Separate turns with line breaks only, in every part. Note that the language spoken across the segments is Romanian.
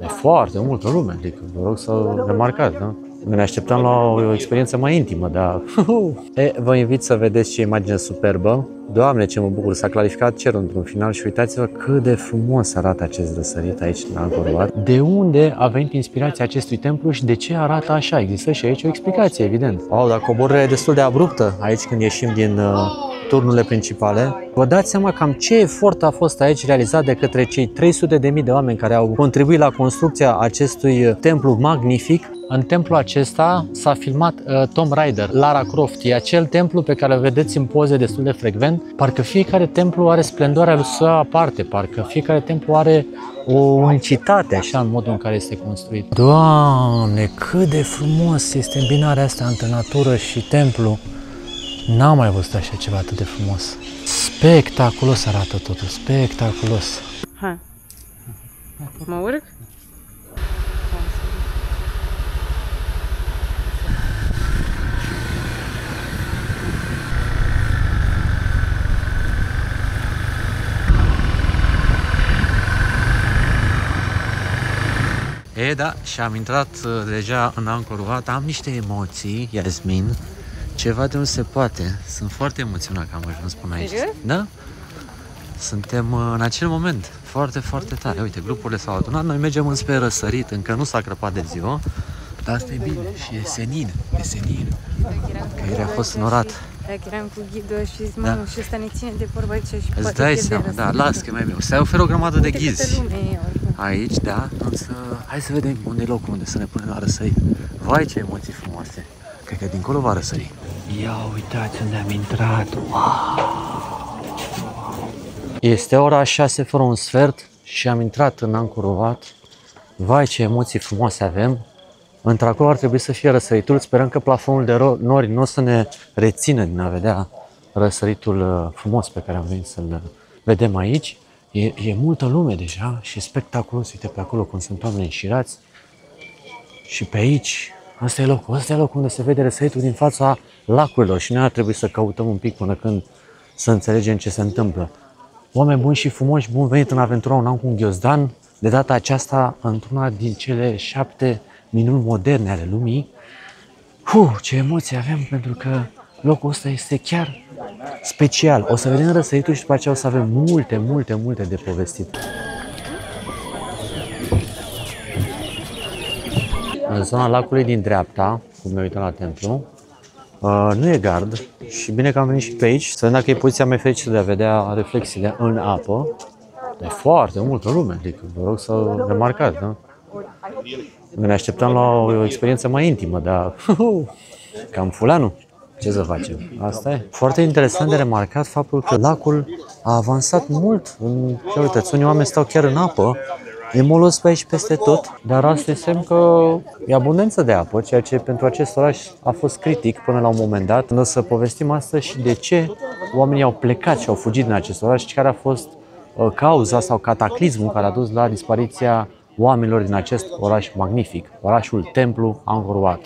E foarte multă lume, adică vă rog să remarcați, da? Ne așteptăm la o experiență mai intimă, dar... Vă invit să vedeți ce imagine superbă. Doamne, ce mă bucur, s-a clarificat cerul într-un final și uitați-vă cât de frumos arată acest răsărit aici în Angkor Wat. De unde a venit inspirația acestui templu și de ce arată așa? Există și aici o explicație, evident. Dar coborârea e destul de abruptă aici când ieșim din turnurile principale. Vă dați seama cam ce efort a fost aici realizat de către cei 300.000 de oameni care au contribuit la construcția acestui templu magnific. În templul acesta s-a filmat Tomb Raider, Lara Croft. E acel templu pe care îl vedeți în poze destul de frecvent. Parcă fiecare templu are splendoarea lui aparte, parcă fiecare templu are o uncitate așa în modul în care este construit. Doamne, cât de frumos este îmbinarea asta între natură și templu. N-am mai văzut așa ceva atât de frumos. Spectaculos arată totul, spectaculos.
Hai. Mă urc?
Da, și am intrat deja în Angkor Wat. Am niște emoții, Iasmin. Ceva de nu se poate. Sunt foarte emoționat că am ajuns până aici. Da? Suntem în acel moment foarte, foarte tare. Uite, grupurile s-au adunat. Noi mergem înspre răsărit. Încă nu s-a crăpat de ziua. Dar asta e bine. Și e senin. E senin. Că ieri a fost înorat.
Dacă eram cu ghidul și zic, mamă, și ăsta ne ține de vorba aici și
îți
poate
dai
pierde
seama, da,
răsărit.
las că mai meu. Se oferă o grămadă de
Uite câtă
ghizi.
lume e
Aici, da, însă hai să vedem unde e locul unde să ne punem la răsărit. Vai, ce emoții frumoase. Cred că dincolo va răsări. Ia uitați unde am intrat. Wow! Este ora 6 fără un sfert și am intrat în Angkor Wat. Vai, ce emoții frumoase avem. Într-acolo ar trebui să fie răsăritul. Sperăm că plafonul de nori nu o să ne rețină din a vedea răsăritul frumos pe care am venit să-l vedem aici. E multă lume deja și spectaculos. Uite pe acolo cum sunt oameni înșirați. Și pe aici, ăsta e locul unde se vede răsăritul din fața lacurilor și noi ar trebui să căutăm un pic până când să înțelegem ce se întâmplă. Oameni buni și frumoși, bun venit în aventura Un An cu Ghiozdan, de data aceasta într-una din cele 7 minuni moderne ale lumii. Ce emoții avem, pentru că locul ăsta este chiar special. O să vedem răsăritul și după aceea o să avem multe de povestit. În zona lacului din dreapta, cum ne uităm la templu, nu e gard și bine că am venit și pe aici, să vedem dacă e poziția mai fericită de a vedea reflexiile în apă. E foarte multă lume, adică vă rog să remarcați, da? Ne așteptăm la o experiență mai intimă, dar cam fuleanul. Ce să facem? Asta e. Foarte interesant de remarcat faptul că lacul a avansat mult. Uitați, unii oameni stau chiar în apă. E molos pe aici peste tot, dar asta semn că e abundență de apă, ceea ce pentru acest oraș a fost critic până la un moment dat. O să povestim astăzi și de ce oamenii au plecat și au fugit din acest oraș și care a fost cauza sau cataclismul care a dus la dispariția oamenilor din acest oraș magnific, orașul templu Angkor Wat.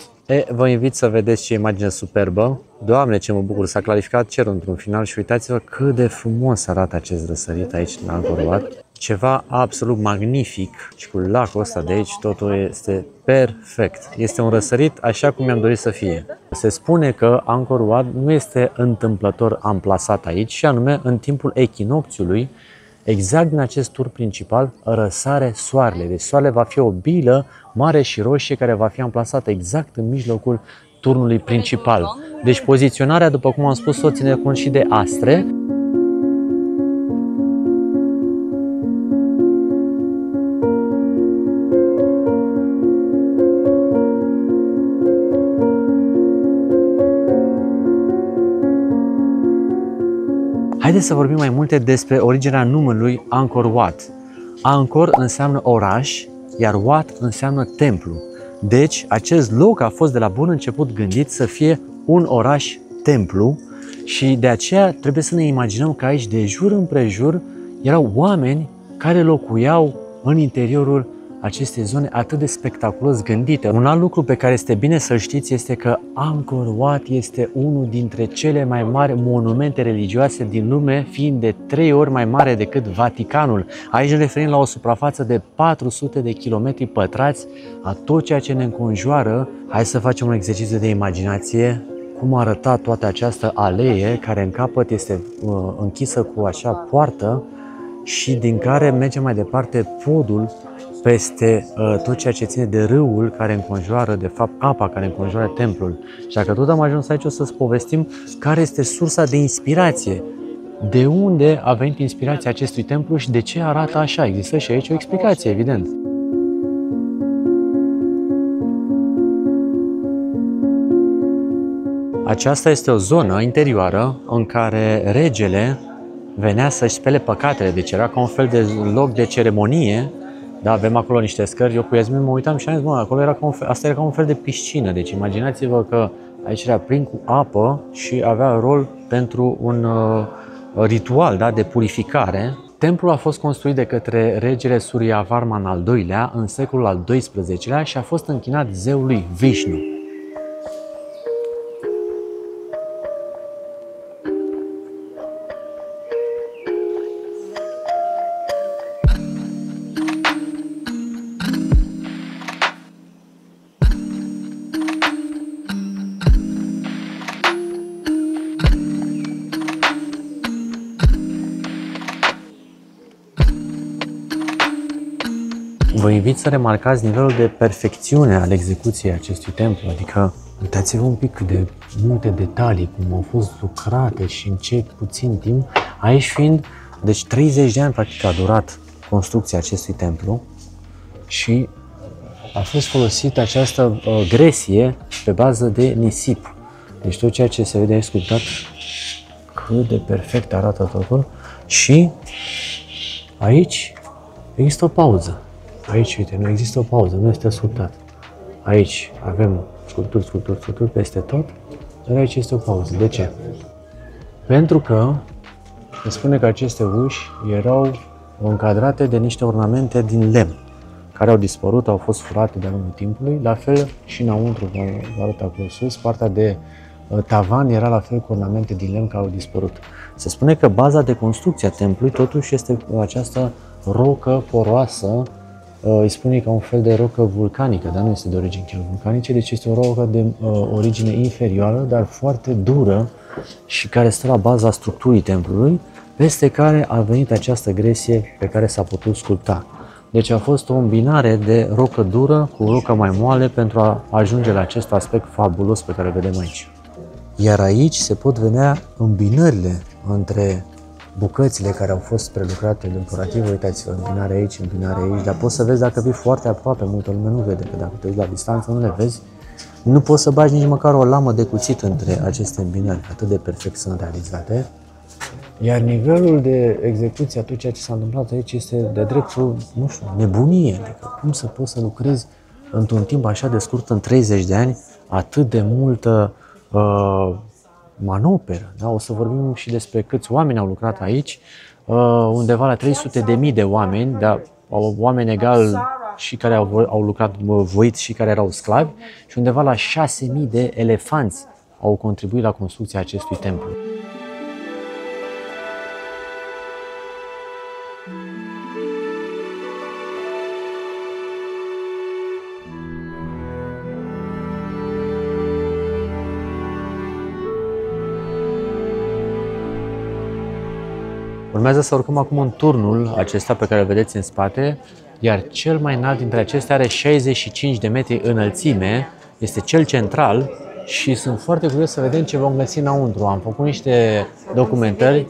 Vă invit să vedeți ce imagine superbă. Doamne, ce mă bucur, s-a clarificat cerul într-un final și uitați-vă cât de frumos arată acest răsărit aici în Angkor Wat. Ceva absolut magnific și cu lacul ăsta de aici totul este perfect. Este un răsărit așa cum mi-am dorit să fie. Se spune că Angkor Wat nu este întâmplător amplasat aici și anume în timpul echinocțiului, exact din acest tur principal, răsare soarele. Deci soarele va fi o bilă mare și roșie care va fi amplasată exact în mijlocul turnului principal. Deci poziționarea, după cum am spus, o ține cont și de astre. Haideți să vorbim mai multe despre originea numelui Angkor Wat. Angkor înseamnă oraș, iar Wat înseamnă templu. Deci, acest loc a fost de la bun început gândit să fie un oraș-templu și de aceea trebuie să ne imaginăm că aici, de jur împrejur, erau oameni care locuiau în interiorul aceste zone atât de spectaculos gândite. Un alt lucru pe care este bine să-l știți este că Angkor Wat este unul dintre cele mai mari monumente religioase din lume, fiind de 3 ori mai mare decât Vaticanul. Aici ne referim la o suprafață de 400 de kilometri pătrați a tot ceea ce ne înconjoară. Hai să facem un exercițiu de imaginație. Cum arăta toată această alee care în capăt este închisă cu așa poartă și din care merge mai departe podul peste tot ceea ce ține de râul care înconjoară, de fapt apa care înconjoară templul. Și dacă tot am ajuns aici, o să-ți povestim care este sursa de inspirație. De unde a venit inspirația acestui templu și de ce arată așa? Există și aici o explicație, evident. Aceasta este o zonă interioară în care regele venea să-și spele păcatele, deci era ca un fel de loc de ceremonie. Da, avem acolo niște scări, eu cu Iasmin mă uitam și am zis, mă, acolo era asta era ca un fel de piscină, deci imaginați-vă că aici era plin cu apă și avea rol pentru un ritual, da, de purificare. Templul a fost construit de către regele Suryavarman al II-lea în secolul al XII-lea și a fost închinat zeului Vishnu. Vă invit să remarcați nivelul de perfecțiune al execuției acestui templu, adică uitați-vă un pic de multe detalii, cum au fost lucrate și în ce puțin timp, aici fiind, deci 30 de ani practic a durat construcția acestui templu și a fost folosită această gresie pe bază de nisip. Deci tot ceea ce se vede aici sculptat, cât de perfect arată totul și aici există o pauză. Aici, uite, nu există o pauză, nu este sculptat. Aici avem sculpturi peste tot, dar aici este o pauză. De ce? Pentru că se spune că aceste uși erau încadrate de niște ornamente din lemn, care au dispărut, au fost furate de-a lungul timpului, la fel și înăuntru, vă arăt acolo sus, partea de tavan era la fel cu ornamente din lemn care au dispărut. Se spune că baza de construcție a templului totuși este această rocă poroasă, îi spune ca un fel de rocă vulcanică, dar nu este de origine chiar vulcanice, deci este o rocă de origine inferioară, dar foarte dură și care stă la baza structurii templului, peste care a venit această gresie pe care s-a putut sculpta. Deci a fost o îmbinare de rocă dură cu rocă mai moale pentru a ajunge la acest aspect fabulos pe care îl vedem aici. Iar aici se pot vedea îmbinările între bucățile care au fost prelucrate decorativ. Uitați-vă, îmbinare aici, dar poți să vezi dacă vii foarte aproape, multă lume nu vede, că dacă te uiți la distanță nu le vezi. Nu poți să bagi nici măcar o lamă de cuțit între aceste îmbinări, atât de perfect sunt realizate. Iar nivelul de execuție a tot ceea ce s-a întâmplat aici este de dreptul, nu știu, nebunie. Adică cum să poți să lucrezi într-un timp așa de scurt, în 30 de ani, atât de multă manoperă. Da? O să vorbim și despre câți oameni au lucrat aici, undeva la 300.000 de oameni, da? Oameni egal și care au lucrat voit și care erau sclavi, și undeva la 6.000 de elefanți au contribuit la construcția acestui templu. Urmează să urcăm acum în turnul acesta pe care îl vedeți în spate, iar cel mai înalt dintre acestea are 65 de metri înălțime, este cel central și sunt foarte curios să vedem ce vom găsi înăuntru. Am făcut niște documentări,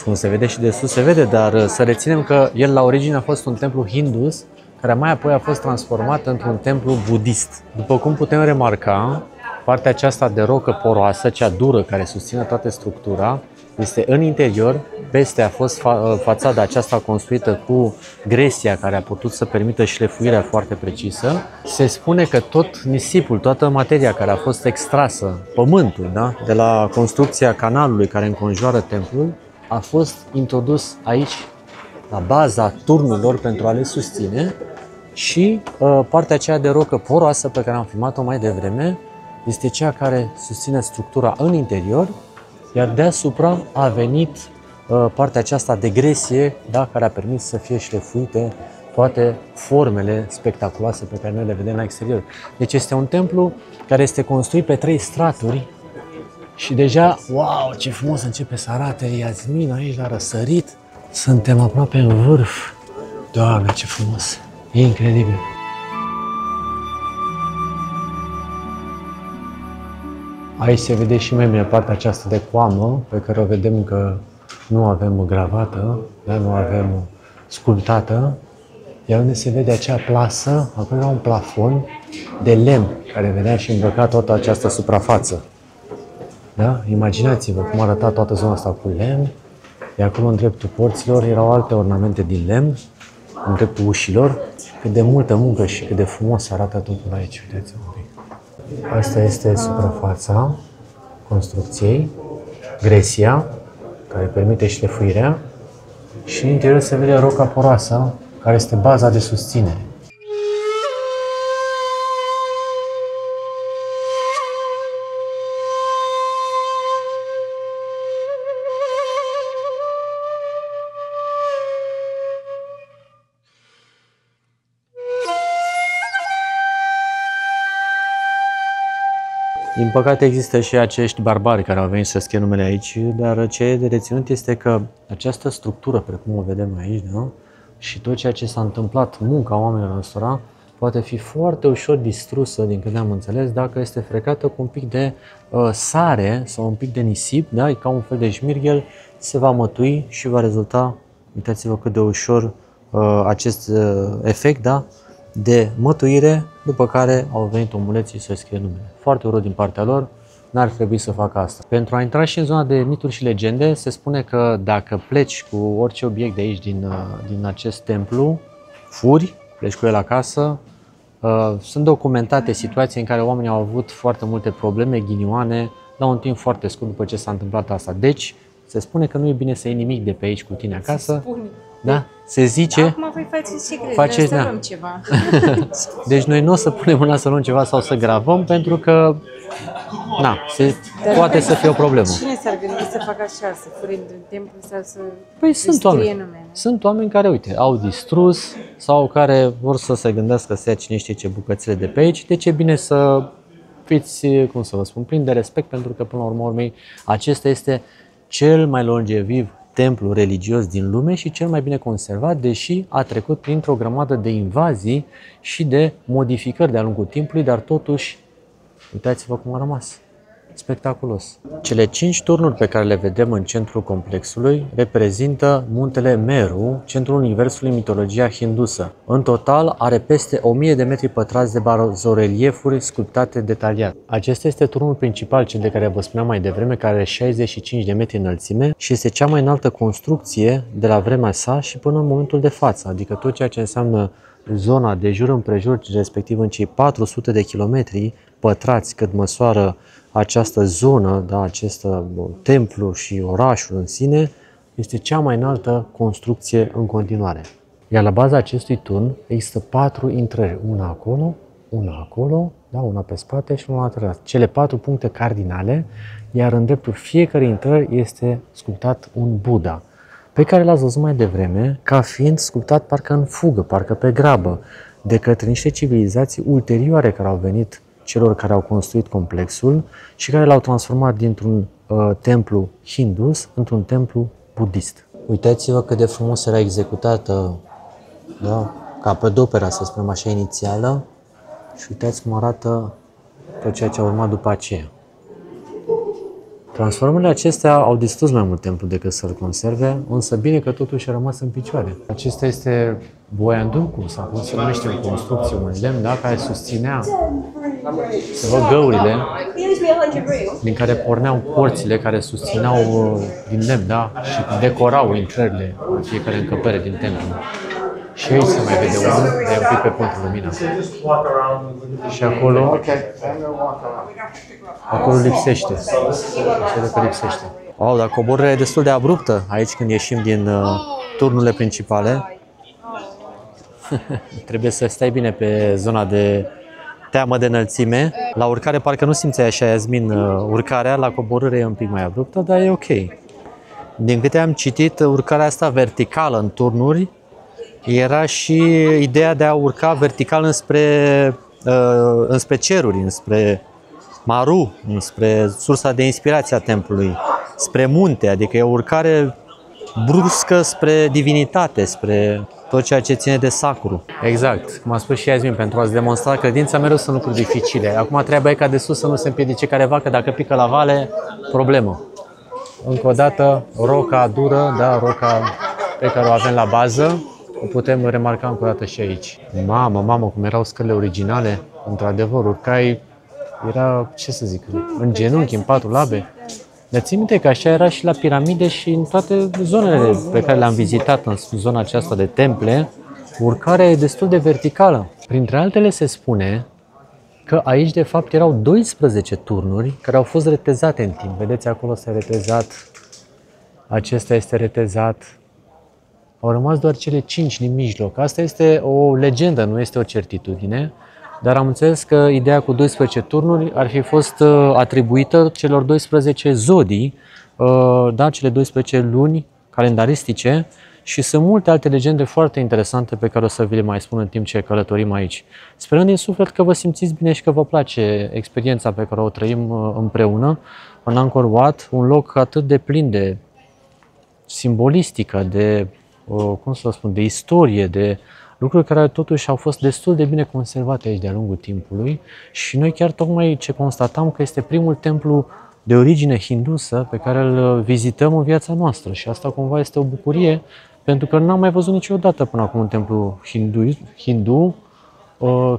cum se vede și de sus se vede, dar să reținem că el la origine a fost un templu hindus, care mai apoi a fost transformat într-un templu budist. După cum putem remarca, partea aceasta de rocă poroasă, cea dură care susține toată structura, este în interior. Peste a fost fațada aceasta construită cu gresia care a putut să permită șlefuirea foarte precisă. Se spune că tot nisipul, toată materia care a fost extrasă, pământul, da, de la construcția canalului care înconjoară templul, a fost introdus aici, la baza turnurilor, pentru a le susține, Și partea aceea de rocă poroasă pe care am filmat-o mai devreme este cea care susține structura în interior, iar deasupra a venit partea aceasta de gresie, da, care a permis să fie șlefuite toate formele spectaculoase pe care noi le vedem la exterior. Deci este un templu care este construit pe 3 straturi și deja, wow, ce frumos începe să arate Iasmin aici la răsărit. Suntem aproape în vârf. Doamne, ce frumos! E incredibil! Aici se vede și mai bine partea aceasta de coamă, pe care o vedem că nu avem gravată, dar nu avem sculptată. Iar unde se vede acea plasă, acolo era un plafon de lemn care venea și îmbrăca toată această suprafață. Da? Imaginați-vă cum arăta toată zona asta cu lemn, iar acolo în dreptul porților erau alte ornamente din lemn, în dreptul ușilor. Cât de multă muncă și cât de frumos arată totul aici, uitați-vă un pic. Asta este suprafața construcției, gresia, care permite șlefuirea, și în interior se vede roca poroasă, care este baza de susținere. Din păcate există și acești barbari care au venit să scrie numele aici, dar ce e de reținut este că această structură, precum o vedem aici, da? Și tot ceea ce s-a întâmplat, munca oamenilor ăstora, poate fi foarte ușor distrusă, din câte am înțeles, dacă este frecată cu un pic de sare sau un pic de nisip, da? E ca un fel de șmirghel, se va mătui și va rezulta, uitați-vă cât de ușor acest efect, da? De mătuire, după care au venit omuleții să scrie numele. Foarte urât din partea lor, n-ar trebui să facă asta. Pentru a intra și în zona de mituri și legende, se spune că dacă pleci cu orice obiect de aici, din acest templu, furi, pleci cu el acasă, sunt documentate situații în care oamenii au avut foarte multe probleme, ghinioane, la un timp foarte scurt după ce s-a întâmplat asta. Deci, se spune că nu e bine să iei nimic de pe aici cu tine acasă. Da? Se zice...
Acum voi faceți ce credeți, să luăm ceva.
Deci noi nu o să punem mâna să luăm ceva sau să gravăm, pentru că poate să fie o problemă.
Cine s-ar gândi să facă așa, să fure în templu sau să
Sunt oameni care, uite, au distrus sau care vor să se gândească să ia cine știe ce bucățele de pe aici. Deci e bine să fiți, cum să vă spun, plini de respect, pentru că până la urmă acesta este cel mai longeviv templu religios din lume și cel mai bine conservat, deși a trecut printr-o grămadă de invazii și de modificări de-a lungul timpului, dar totuși, uitați-vă cum a rămas. Spectaculos. Cele 5 turnuri pe care le vedem în centrul complexului reprezintă muntele Meru, centrul universului în mitologia hindusă. În total are peste 1000 de metri pătrați de bazoreliefuri sculptate detaliat. Acesta este turnul principal, cel de care vă spuneam mai devreme, care are 65 de metri înălțime și este cea mai înaltă construcție de la vremea sa și până în momentul de față, adică tot ceea ce înseamnă zona de jur împrejur, respectiv în cei 400 de kilometri pătrați cât măsoară această zonă, da, acest templu și orașul în sine, este cea mai înaltă construcție în continuare. Iar la baza acestui turn există 4 intrări, una acolo, da, una pe spate și una lateral. Cele 4 puncte cardinale, iar în dreptul fiecărei intrări este sculptat un Buddha, pe care l-ați văzut mai devreme ca fiind sculptat parcă în fugă, parcă pe grabă, de către niște civilizații ulterioare care au venit celor care au construit complexul și care l-au transformat dintr-un templu hindus într-un templu budist. Uitați-vă cât de frumos era executată, da? Capodopera, să spunem așa, inițială, și uitați cum arată tot ceea ce a urmat după aceea. Transformările acestea au distrus mai mult templul decât să-l conserve, însă bine că totuși a rămas în picioare. Acesta este boianducul, sau cum se numește în construcție, un lemn, da, care susținea, se văd găurile din care porneau porțile care susțineau din lemn, da, și decorau intrările în fiecare încăpere din templu. Și aici se mai vede unul, dar e un pic pe contra lumina. Și acolo lipsește. Se vede că lipsește. Wow, dar coborârea e destul de abruptă aici când ieșim din turnurile principale. Trebuie să stai bine pe zona de teamă de înălțime. La urcare parcă nu simțeai așa, Iasmin, urcarea, la coborâre e un pic mai abruptă, dar e ok. Din câte am citit, urcarea asta verticală în turnuri era și ideea de a urca vertical înspre ceruri, înspre Maru, înspre sursa de inspirație a templului, spre munte, adică e o urcare bruscă spre divinitate, spre tot ceea ce ține de sacru. Exact, cum a spus și Iasmin, pentru a-ți demonstra credința, mereu sunt lucruri dificile. Acum treaba e ca de sus să nu se împiedice careva, că dacă pică la vale, problemă. Încă o dată, roca dură, da, roca pe care o avem la bază, o putem remarca încă o dată și aici. Mamă, cum erau scările originale, într-adevăr, urcai, era, ce să zic, în genunchi, în patru labe. Dar țin minte că așa era și la piramide și în toate zonele pe care le-am vizitat în zona aceasta de temple, urcarea e destul de verticală. Printre altele se spune că aici de fapt erau 12 turnuri care au fost retezate în timp. Vedeți, acolo s-a retezat, acesta este retezat. Au rămas doar cele 5 din mijloc. Asta este o legendă, nu este o certitudine. Dar am înțeles că ideea cu 12 turnuri ar fi fost atribuită celor 12 zodii, da, cele 12 luni calendaristice, și sunt multe alte legende foarte interesante pe care o să vi le mai spun în timp ce călătorim aici. Sperând din suflet că vă simțiți bine și că vă place experiența pe care o trăim împreună în Angkor Wat, un loc atât de plin de simbolistică, de, cum să spun, de istorie, de lucruri care totuși au fost destul de bine conservate aici de-a lungul timpului și noi chiar tocmai ce constatam că este primul templu de origine hindusă pe care îl vizităm în viața noastră și asta cumva este o bucurie pentru că n-am mai văzut niciodată până acum un templu hindu,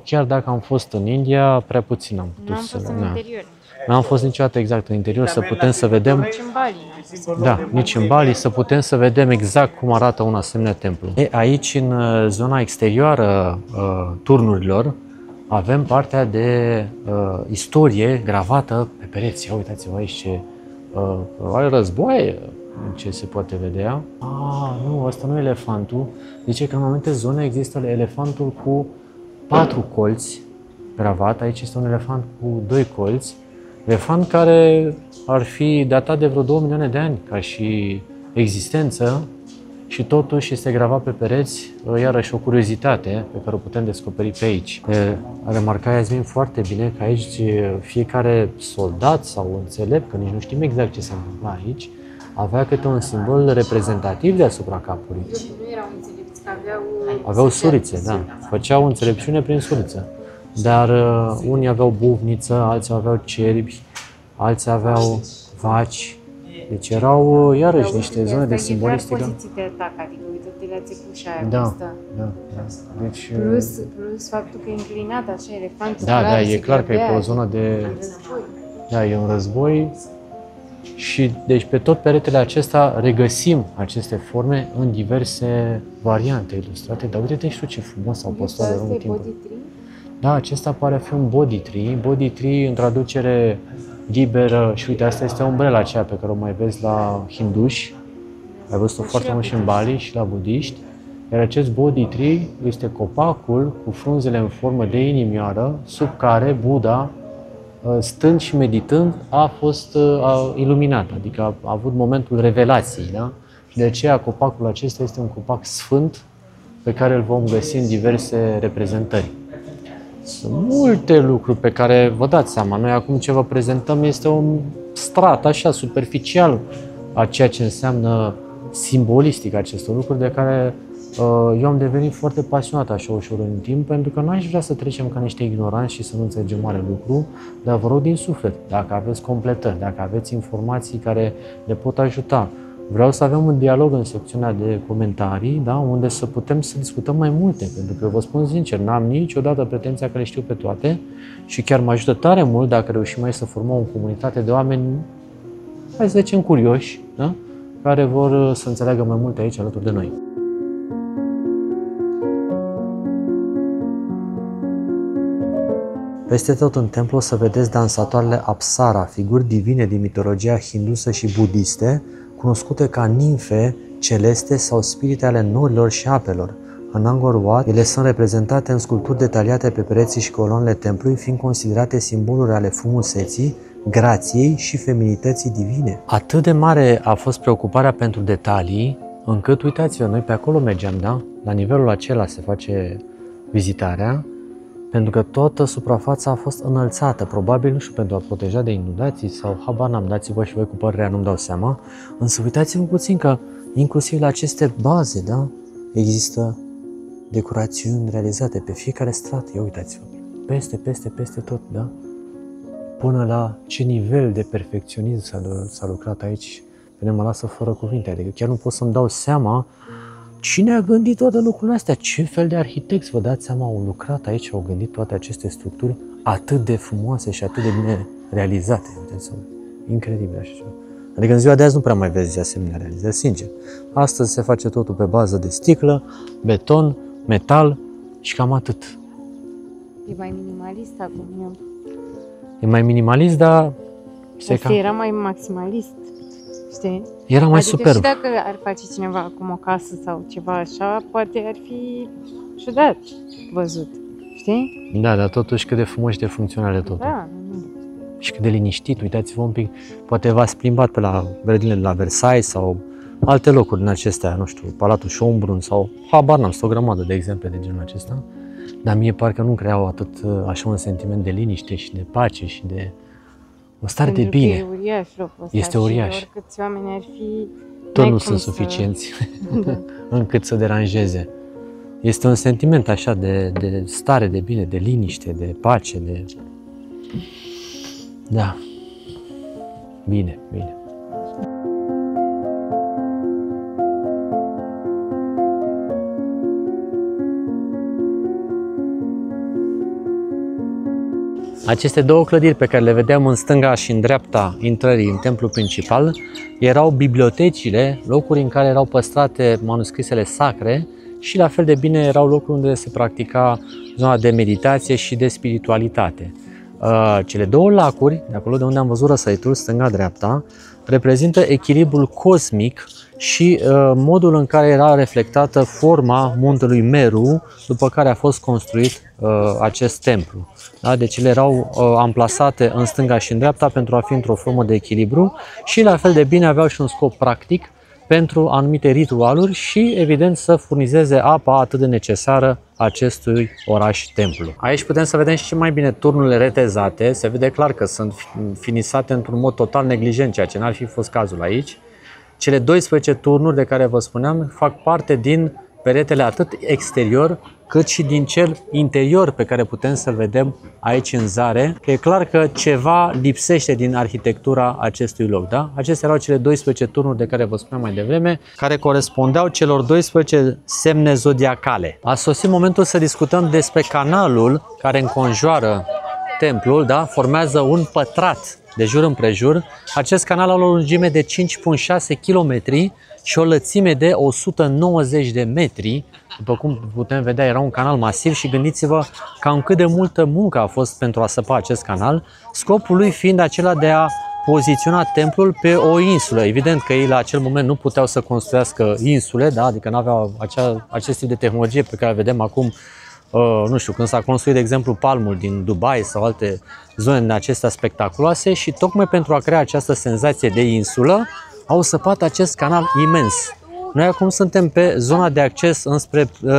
chiar dacă am fost în India, prea puțin am putut să...
N-am fost în interior.
N-am fost niciodată exact în interior, să putem să vedem...
Nici în Bali.
Da, nici în Bali, să putem să vedem exact cum arată un asemenea templu. Aici, în zona exterioară turnurilor, avem partea de istorie gravată pe pereți. Uitați-vă aici ce are războaie, ce se poate vedea. Nu, ăsta nu e elefantul. Zice că în anumite zone există elefantul cu 4 colți gravat. Aici este un elefant cu 2 colți. Elefant care ar fi datat de vreo 2 milioane de ani ca și existență și totuși este gravat pe pereți, iarăși o curiozitate pe care o putem descoperi pe aici. Remarca Iasmin foarte bine că aici fiecare soldat sau înțelept, că nici nu știm exact ce se întâmplă aici, avea câte un simbol reprezentativ deasupra capului.
Nu erau înțelepți, că
aveau surițe, da. Făceau înțelepciune prin suriță. Dar unii aveau buvniță, alții aveau cerbi, alții aveau vaci. Deci erau iarăși niște zone de simbolistică.
Poziții de atac, adică uite-te la țepușa aia
Da,
asta.
da. Deci,
Plus faptul că e înclinat așa, elefantul
da, e clar că e pe o zonă de... Da, e un război. Și deci pe tot peretele acesta regăsim aceste forme în diverse variante ilustrate. Dar uite-te și tu ce frumos au postat de lungul timpului. Da, acesta pare a fi un body tree. Body tree în traducere liberă și uite, asta este umbrela aceea pe care o mai vezi la hinduși. Ai văzut-o foarte mult și în Bali și la budiști. Iar acest body tree este copacul cu frunzele în formă de inimioară sub care Buddha, stând și meditând, a fost iluminat, adică a avut momentul revelației. Da? Și de aceea copacul acesta este un copac sfânt pe care îl vom găsi în diverse reprezentări. Sunt multe lucruri pe care vă dați seama. Noi acum ce vă prezentăm este un strat așa superficial a ceea ce înseamnă simbolistic acestor lucruri de care eu am devenit foarte pasionat așa ușor în timp, pentru că n-aș vrea să trecem ca niște ignoranți și să nu înțelegem mare lucru, dar vă rog din suflet, dacă aveți completări, dacă aveți informații care le pot ajuta, vreau să avem un dialog în secțiunea de comentarii, da, unde să putem să discutăm mai multe, pentru că vă spun sincer, n-am niciodată pretenția că le știu pe toate și chiar mă ajută tare mult dacă reușim mai să formăm o comunitate de oameni, hai să zicem, curioși, da, care vor să înțeleagă mai multe aici alături de noi. Peste tot în templu o să vedeți dansatoarele Apsara, figuri divine din mitologia hindusă și budiste, cunoscute ca nimfe celeste sau spirite ale norilor și apelor. în Angkor Wat, ele sunt reprezentate în sculpturi detaliate pe pereții și coloanele templului, fiind considerate simboluri ale frumuseții, grației și feminității divine. Atât de mare a fost preocuparea pentru detalii, încât, uitați-vă, noi pe acolo mergeam, da? La nivelul acela se face vizitarea, pentru că toată suprafața a fost înălțată, probabil, nu știu, pentru a proteja de inundații sau habar n-am, dați-vă și voi cu părerea, nu-mi dau seama, însă uitați-vă puțin că inclusiv la aceste baze, da? Există decorațiuni realizate pe fiecare strat, ia uitați-vă, peste tot, da? Până la ce nivel de perfecționism s-a lucrat aici, pe mă lasă fără cuvinte, adică chiar nu pot să-mi dau seama cine a gândit toate lucrurile astea, ce fel de arhitecți, vă dați seama, au lucrat aici, au gândit toate aceste structuri atât de frumoase și atât de bine realizate, uitați-vă, incredibil așa ceva. Adică în ziua de azi nu prea mai vezi asemenea realizări, sincer. Astăzi se face totul pe bază de sticlă, beton, metal și cam atât.
E mai minimalist acum.
E mai minimalist, dar...
Era mai maximalist, știi?
Era mai
adică
superb.
Și dacă ar face cineva acum o casă sau ceva așa, poate ar fi ciudat văzut, știi?
Da, dar totuși cât de frumos și de funcționale totul.
Da.
Și cât de liniștit, uitați-vă un pic, poate v-ați plimbat pe la grădinile de la Versailles sau alte locuri din acestea, nu știu, Palatul Schönbrunn sau habar n-am, o grămadă de exemple de genul acesta, dar mie parcă nu creau atât așa un sentiment de liniște și de pace și de o stare de bine.
E uriaș locul ăsta.
Este uriaș.
Și oricâți oameni ar fi,
tot nu sunt suficienți încât să deranjeze. Este un sentiment așa de stare de bine, de liniște, de pace, de... Da. Bine. Aceste două clădiri pe care le vedeam în stânga și în dreapta intrării în templul principal erau bibliotecile, locuri în care erau păstrate manuscrisele sacre și la fel de bine erau locuri unde se practica zona de meditație și de spiritualitate. Cele două lacuri, de acolo de unde am văzut răsăritul, stânga-dreapta, reprezintă echilibrul cosmic și modul în care era reflectată forma muntelui Meru, după care a fost construit acest templu. Da? Deci ele erau amplasate în stânga și în dreapta pentru a fi într-o formă de echilibru și la fel de bine aveau și un scop practic pentru anumite ritualuri și, evident, să furnizeze apa atât de necesară acestui oraș-templu. Aici putem să vedem și mai bine turnurile retezate. Se vede clar că sunt finisate într-un mod total neglijent, ceea ce n-ar fi fost cazul aici. Cele 12 turnuri de care vă spuneam fac parte din peretele atât exterior cât și din cel interior pe care putem să-l vedem aici în Zare. E clar că ceva lipsește din arhitectura acestui loc. Da? Acestea erau cele 12 turnuri de care vă spuneam mai devreme, care corespundeau celor 12 semne zodiacale. A sosit momentul să discutăm despre canalul care înconjoară templul, da? Formează un pătrat de jur împrejur. Acest canal are o lungime de 5,6 km și o lățime de 190 de metri. După cum putem vedea, era un canal masiv și gândiți-vă cam cât de multă muncă a fost pentru a săpa acest canal, scopul lui fiind acela de a poziționa templul pe o insulă. Evident că ei la acel moment nu puteau să construiască insule, da? Adică nu aveau acest tip de tehnologie pe care vedem acum, nu știu, când s-a construit, de exemplu, Palmul din Dubai sau alte zone din acestea spectaculoase și tocmai pentru a crea această senzație de insulă, au săpat acest canal imens. Noi acum suntem pe zona de acces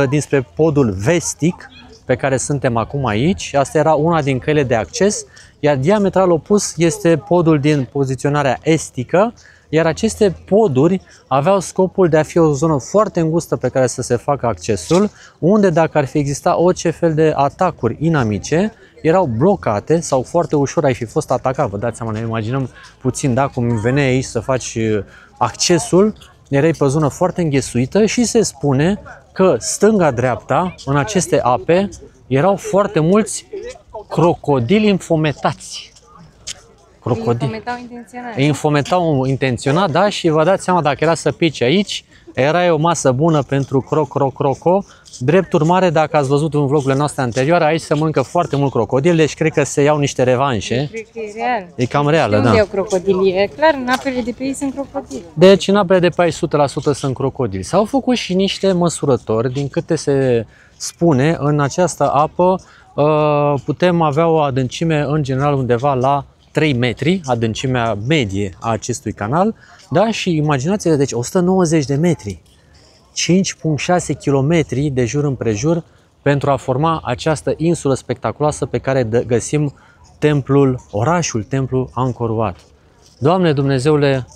dinspre podul vestic, pe care suntem acum aici. Asta era una din căile de acces, iar diametral opus este podul din poziționarea estică, iar aceste poduri aveau scopul de a fi o zonă foarte îngustă pe care să se facă accesul, unde dacă ar fi exista orice fel de atacuri inamice, erau blocate sau foarte ușor ai fi fost atacat. Vă dați seama, ne imaginăm puțin, da, cum veneai aici să faci accesul, erai pe o zonă foarte înghesuită și se spune că stânga-dreapta, în aceste ape, erau foarte mulți crocodili înfometați. Crocodil.
Infometau intenționat.
Infometau intenționat, da, și vă dați seama, dacă era să pici aici, era o masă bună pentru croco. Drept urmare, dacă ați văzut în vlogurile noastre anterioare, aici se mănâncă foarte mult crocodil, deci cred că se iau niște revanșe.
Cred că e real.
E cam reală,
Unde
da.
iau crocodilii? E clar, în apele de pe ei sunt crocodili.
Deci în apele de pe aici 100% sunt crocodili. S-au făcut și niște măsurători, din câte se spune, în această apă putem avea o adâncime în general undeva la 3 metri, adâncimea medie a acestui canal, da? Și imaginați-vă, deci 190 de metri, 5,6 km de jur împrejur pentru a forma această insulă spectaculoasă pe care găsim orașul templu Angkor Wat. Doamne Dumnezeule,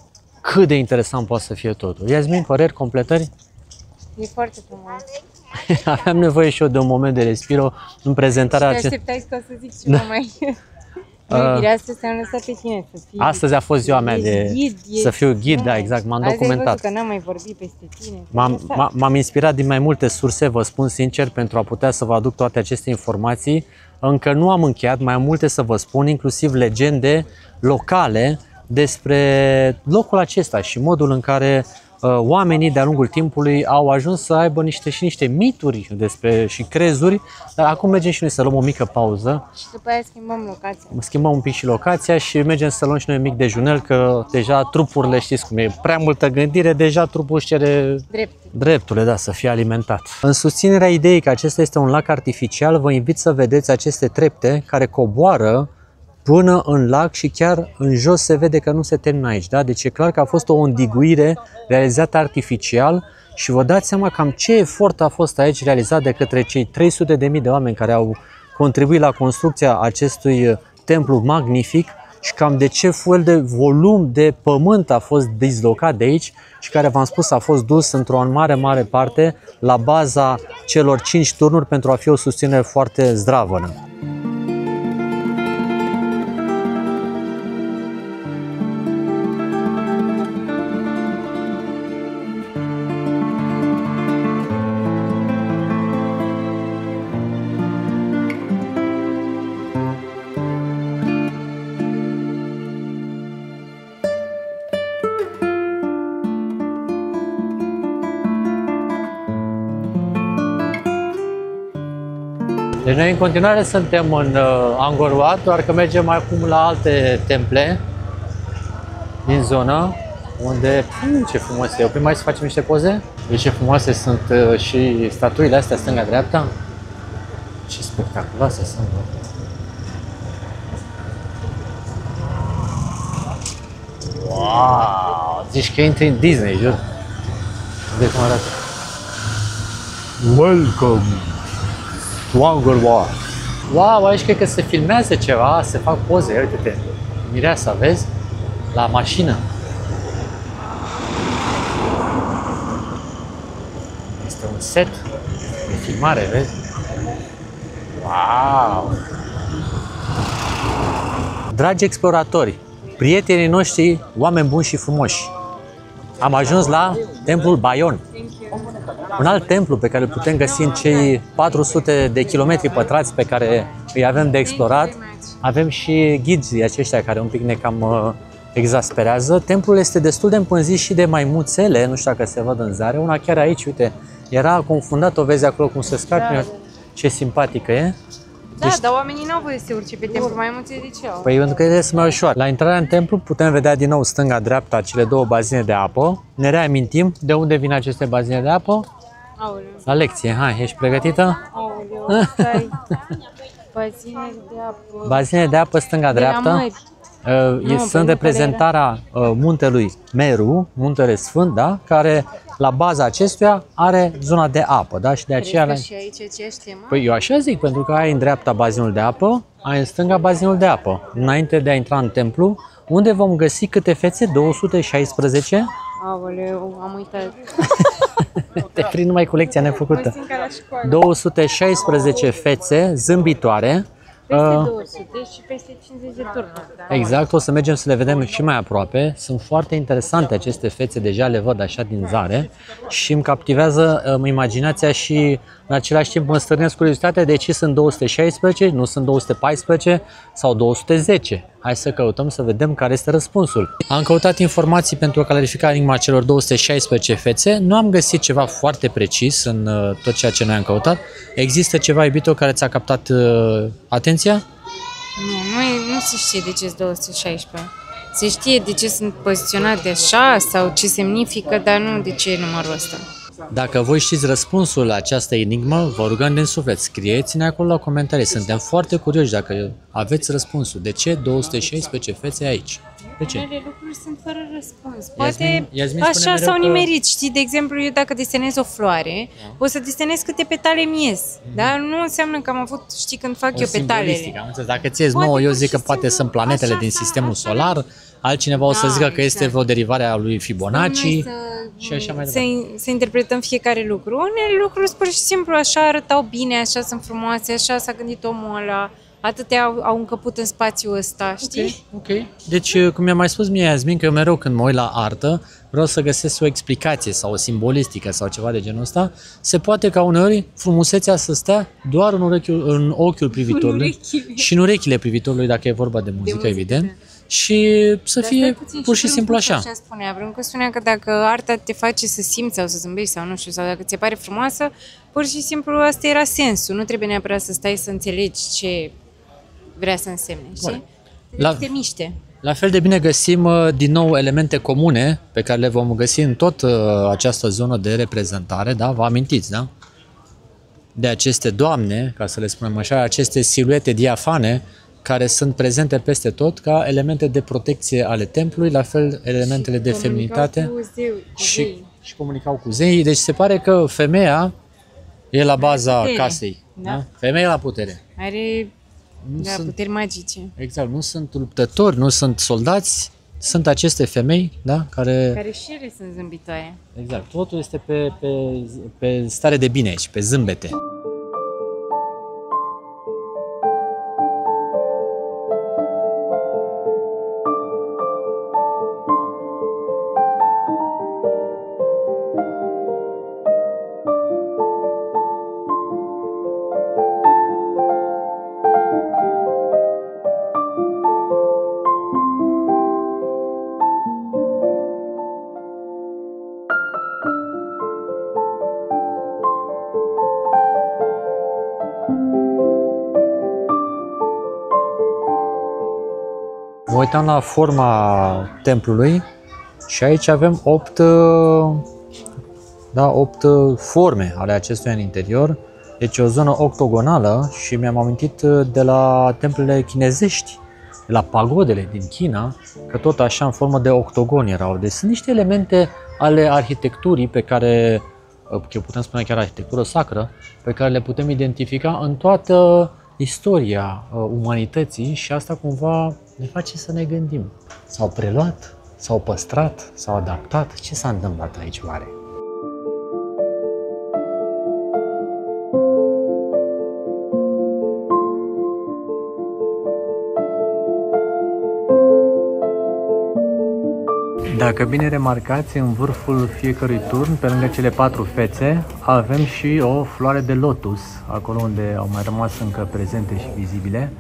cât de interesant poate să fie totul. Iasmin, păreri, completări?
E foarte frumos.
Aveam nevoie și eu de un moment de respiro în prezentarea
Te așteptai ca să zic ceva mai... Nu, astăzi te-am lăsat pe tine să fii...
Astăzi a fost ziua mea de să fiu ghid, da, exact, m-am documentat.
Azi ai văzut că n-am mai vorbit peste tine.
M-am inspirat din mai multe surse, vă spun sincer, pentru a putea să vă aduc toate aceste informații. Încă nu am încheiat, mai am multe să vă spun, inclusiv legende locale despre locul acesta și modul în care oamenii de-a lungul timpului au ajuns să aibă niște mituri și crezuri, dar acum mergem și noi să luăm o mică pauză.
Și după aia schimbăm locația.
Schimbăm un pic și locația și mergem să luăm și noi un mic dejunel, că deja trupurile, știți cum e, prea multă gândire, deja trupul își cere drepturile, da, să fie alimentat. În susținerea ideii că acesta este un lac artificial, vă invit să vedeți aceste trepte care coboară până în lac și chiar în jos se vede că nu se termină aici, da? Deci e clar că a fost o îndiguire realizată artificial și vă dați seama cam ce efort a fost aici realizat de către cei 300.000 de oameni care au contribuit la construcția acestui templu magnific și cam de ce fel de volum de pământ a fost dislocat de aici și care, v-am spus, a fost dus într-o mare parte la baza celor 5 turnuri pentru a fi o susținere foarte zdravănă. Deci noi în continuare suntem în Angkor Wat, doar că mergem acum la alte temple din zonă, unde, ce frumos e, oprim mai să facem niște poze? Deci ce frumoase sunt și statuile astea stânga-dreapta. Ce spectaculoase sunt. Wow! Zici că intri în Disney, jur. Uite cum arată. Welcome to Angkor Wat. Wow, aici cred că se filmează ceva, se fac poze, uite-te. Mireasa, vezi? La mașină. Este un set de filmare, vezi? Wow! Dragi exploratori, prietenii noștri, oameni buni și frumoși, am ajuns la templul Bayon. Un alt templu pe care îl putem găsi în cei 400 de kilometri pătrați pe care îi avem de explorat. Avem și ghizii aceștia care un pic ne cam exasperează. Templul este destul de împânzit și de maimuțele, nu știu dacă se văd în zare. Una chiar aici, uite, era confundat, o vezi acolo cum se scarpă. Da. Ce simpatică e.
Da, deci, dar oamenii n-au voie să se urce pe templu, maimuțe de ce au?
Păi pentru că este mai ușor. La intrarea în templu putem vedea din nou stânga-dreapta cele două bazine de apă. Ne reamintim de unde vin aceste bazine de apă?
Aoleu.
La lecție, hai, ești pregătită?
Aoleu, stai. Bazine de apă.
Bazine de apă stânga-dreapta. Sunt reprezentarea muntelui Meru, muntele Sfânt, da? Care la baza acestuia are zona de apă, da? Și de aceea...
Crezi că și aici aceeași temă?
Păi eu așa zic, pentru că ai în dreapta bazinul de apă, ai în stânga bazinul de apă. Înainte de a intra în templu, unde vom găsi câte fețe? 216?
Aoleu, am uitat.
Te prind numai cu lecția nefăcută.
Mă simt ca la școală.
216 fețe zâmbitoare.
Peste 200 și peste 50 de turnuri. Da?
Exact, o să mergem să le vedem și mai aproape. Sunt foarte interesante aceste fețe, deja le văd așa din zare și îmi captivează imaginația și în același timp mă stârnesc curiozitatea de ce sunt 216, nu sunt 214 sau 210. Hai să căutăm să vedem care este răspunsul. Am căutat informații pentru a clarifica enigma celor 216 fețe. Nu am găsit ceva foarte precis în tot ceea ce noi am căutat. Există ceva, iubito, care ți-a captat atenția?
Nu se știe de ce sunt 216. Se știe de ce sunt poziționate așa sau ce semnifică, dar nu de ce e numărul ăsta.
Dacă voi știți răspunsul la această enigmă, vă rugăm din suflet, scrieți-ne acolo la comentarii. Suntem foarte curioși dacă aveți răspunsul. De ce 216 fețe aici? De ce?
Unele lucruri sunt fără răspuns.
Iasmin
Poate
spune
așa s-au
mereu că-
nimerit. Știi, de exemplu, eu dacă desenez o floare, o să desenez câte petale mi ies. Dar nu înseamnă că am avut, știi, când fac eu petalele.
simbolistică, am înțeles. Dacă ți ies
Poate
9, eu
pur
zic
și
că poate
simplu
sunt planetele
așa
din
s-a-
sistemul
așa-
solar, altcineva o să zică că este
exact.
vreo derivare a lui Fibonacci
Noi
și așa mai
să,
departe.
să interpretăm fiecare lucru. Unele lucruri, pur și simplu, așa arătau bine, așa sunt frumoase, așa s-a gândit omul ăla, atâtea au încăput în spațiul ăsta, știi?
Ok. Deci, cum mi-a mai spus mie Iasmin, că eu mereu când mă uit la artă, vreau să găsesc o explicație sau o simbolistică sau ceva de genul ăsta, se poate ca uneori frumusețea să stea doar în ochiul privitorului și în urechile privitorului, dacă e vorba de muzică, evident, și să fie pur și simplu așa.
Așa spunea, Brâncu spunea că dacă arta te face să simți sau să zâmbești sau nu știu, sau dacă ți se pare frumoasă, pur și simplu asta era sensul. Nu trebuie neapărat să stai să înțelegi ce vrea să însemne, știi? Te miște.
La fel de bine găsim din nou elemente comune pe care le vom găsi în tot această zonă de reprezentare, da? Vă amintiți, da? De aceste doamne, ca să le spunem așa, aceste siluete diafane care sunt prezente peste tot ca elemente de protecție ale templului, la fel elementele de feminitate și comunicau cu zeii. Deci se pare că femeia e la baza
putere.
Casei.
Da.
Da? Femeia la putere.
Are
Nu sunt,
puteri magice.
exact, nu sunt luptători, nu sunt soldați, sunt aceste femei, da,
Care și ele sunt zâmbitoare.
exact, totul este pe stare de bine aici, pe zâmbete. Mă uitam la forma templului și aici avem 8 forme ale acestuia în interior. Deci o zonă octogonală și mi-am amintit de la templele chinezești, de la pagodele din China, că tot așa în formă de octogon erau. Deci sunt niște elemente ale arhitecturii pe care, că putem spune chiar arhitectură sacră, pe care le putem identifica în toată istoria umanității și asta cumva ne face să ne gândim. S-au preluat, s-au păstrat, s-au adaptat. Ce s-a întâmplat aici oare? Dacă bine remarcați, în vârful fiecărui turn, pe lângă cele 4 fețe, avem și o floare de lotus, acolo unde au mai rămas încă prezente și vizibile.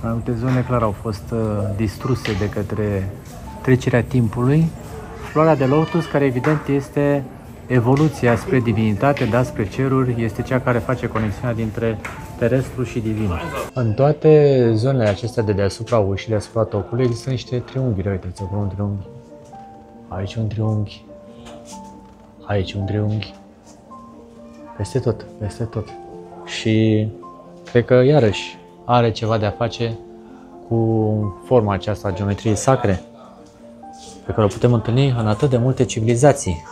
Anumite zone clar au fost distruse de către trecerea timpului. Floarea de lotus, care evident este evoluția spre divinitate, da, spre ceruri, este cea care face conexiunea dintre terestru și divin. În toate zonele acestea de deasupra ușii, deasupra tocului, există niște triunghiuri. Uitați, acolo un triunghi. Aici un triunghi, aici un triunghi, peste tot, peste tot. Și cred că iarăși are ceva de a face cu forma aceasta a geometriei sacre pe care o putem întâlni în atât de multe civilizații.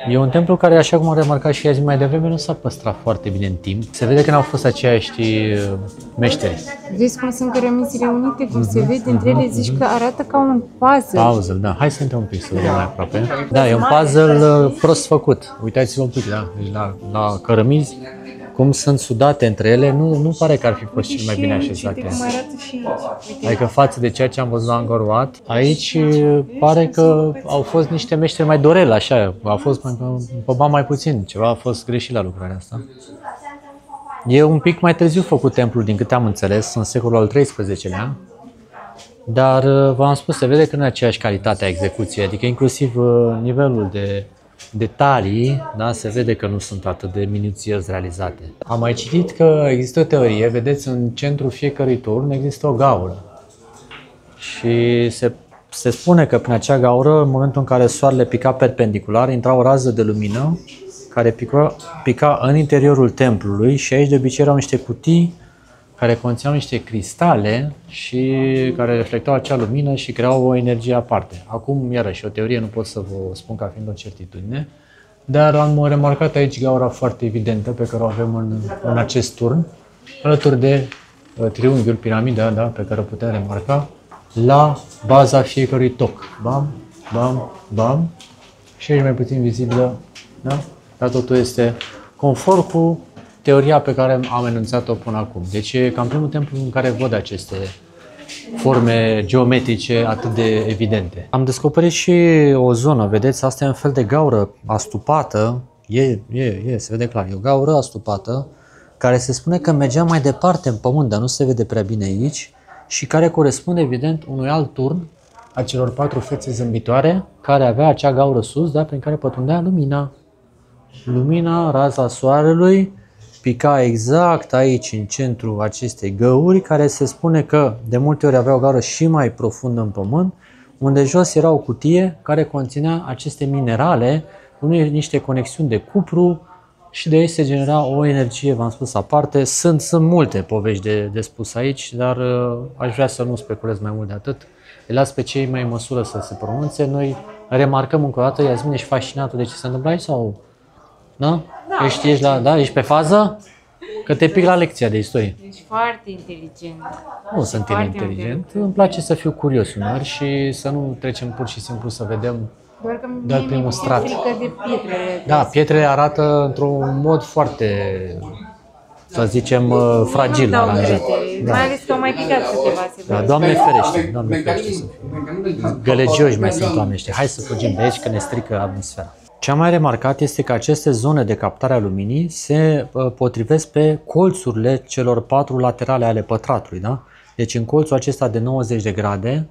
E un templu care, așa cum am remarcat și azi mai devreme, nu s-a păstrat foarte bine în timp. Se vede că n-au fost aceiași meșteri.
Vezi cum sunt cărămizile unite, cum se vede între ele, zici că arată ca un puzzle.
Puzzle, da. Hai să intrăm un pic să vedem mai aproape. Da, e un puzzle prost făcut. Uitați-vă un pic, da. Deci la cărămizi, cum sunt sudate între ele, nu pare că ar fi fost cel mai bine așezate.
Uite cum arată și aici.
Adică față de ceea ce am văzut la Angkor Wat, aici pare că au fost niște meșteri mai doreli, așa. A fost pe bani mai puțin, ceva a fost greșit la lucrarea asta. E un pic mai târziu făcut templul, din câte am înțeles, în secolul al XIII-lea. dar v-am spus, se vede că nu e aceeași calitate a execuției, adică inclusiv nivelul de detalii, da, se vede că nu sunt atât de minuțios realizate. Am mai citit că există o teorie, vedeți, în centrul fiecărui turn există o gaură și se spune că prin acea gaură, în momentul în care soarele pica perpendicular, intra o rază de lumină care pica în interiorul templului și aici de obicei erau niște cutii care conțineau niște cristale și care reflectau acea lumină și creau o energie aparte. Acum, iarăși, o teorie, nu pot să vă spun ca fiind o certitudine, dar am remarcat aici gaura foarte evidentă pe care o avem în acest turn, alături de triunghiul, piramida, da, pe care o putem remarca, la baza fiecărui toc. Bam, bam, bam. Și aici mai puțin vizibilă, da? Dar totul este conform cu teoria pe care am enunțat-o până acum. Deci e cam primul templu în care văd aceste forme geometrice atât de evidente. Am descoperit și o zonă, vedeți, asta e un fel de gaură astupată, se vede clar, e o gaură astupată, care se spune că mergea mai departe în pământ, dar nu se vede prea bine aici, și care corespunde evident unui alt turn a celor 4 fețe zâmbitoare, care avea acea gaură sus, da, prin care pătrundea lumina. Lumina, raza soarelui, pica exact aici, în centrul acestei găuri, care se spune că de multe ori avea o gaură și mai profundă în pământ, unde jos era o cutie care conținea aceste minerale, cu niște conexiuni de cupru și de aici se genera o energie, v-am spus, aparte. Sunt multe povești de spus aici, dar aș vrea să nu speculez mai mult de atât. Îi las pe cei mai în măsură să se pronunțe. Noi remarcăm încă o dată, Iasmin, ești fascinată de ce se întâmplă aici sau... Da? Ești pe fază? Că te pic la lecția de istorie.
Ești foarte inteligent.
Nu sunt inteligent, îmi place să fiu curios uneori și să nu trecem pur și simplu să vedem doar primul strat.
Frică de pietrele.
Da, pietrele arată într-un mod foarte, să zicem, fragil aranjat.
Da. Mai ales că au mai picat câteva.
Da, Doamne ferește, Doamne ferește să fiu. Gălegioși mai sunt oamenii ăștia. Hai să fugim de aici că ne strică atmosfera. Ce am mai remarcat este că aceste zone de captare a luminii se potrivesc pe colțurile celor 4 laterale ale pătratului. Da? Deci în colțul acesta de 90 de grade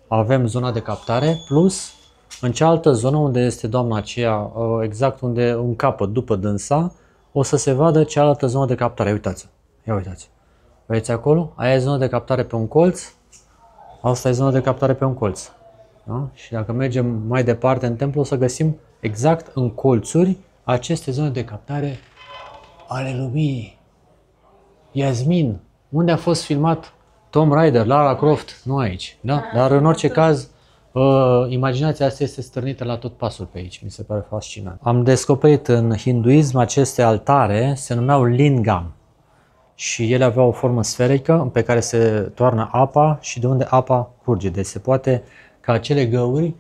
avem zona de captare, plus în cealaltă zonă unde este doamna aceea, exact unde un capăt după dânsa, o să se vadă cealaltă zonă de captare. Uitați-o, ia uitați. Vedeți acolo? Aia e zona de captare pe un colț, asta e zona de captare pe un colț. Da? Și dacă mergem mai departe în templu, o să găsim exact în colțuri aceste zone de captare ale luminii. Iasmin, unde a fost filmat Tomb Raider, Lara Croft? Nu aici, da? Dar în orice caz, imaginația asta este stârnită la tot pasul pe aici, mi se pare fascinant. Am descoperit în hinduism aceste altare, se numeau lingam și ele aveau o formă sferică pe care se toarnă apa și de unde apa curge. Deci se poate ca acele găuri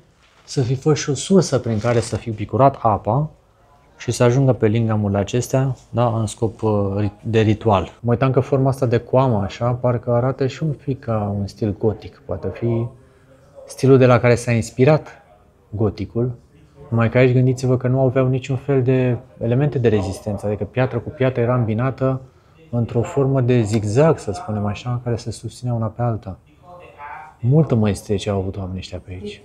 să fi fost și o sursă prin care să fi picurat apa și să ajungă pe lingamurile acestea, da, în scop de ritual. Mă uitam că forma asta de coamă, așa, parcă arată și un pic ca un stil gotic. Poate fi stilul de la care s-a inspirat goticul, numai că aici gândiți-vă că nu aveau niciun fel de elemente de rezistență, adică piatră cu piatră era îmbinată într-o formă de zigzag, să spunem așa, care se susținea una pe alta. Multă măestrie ce au avut oamenii ăștia pe aici.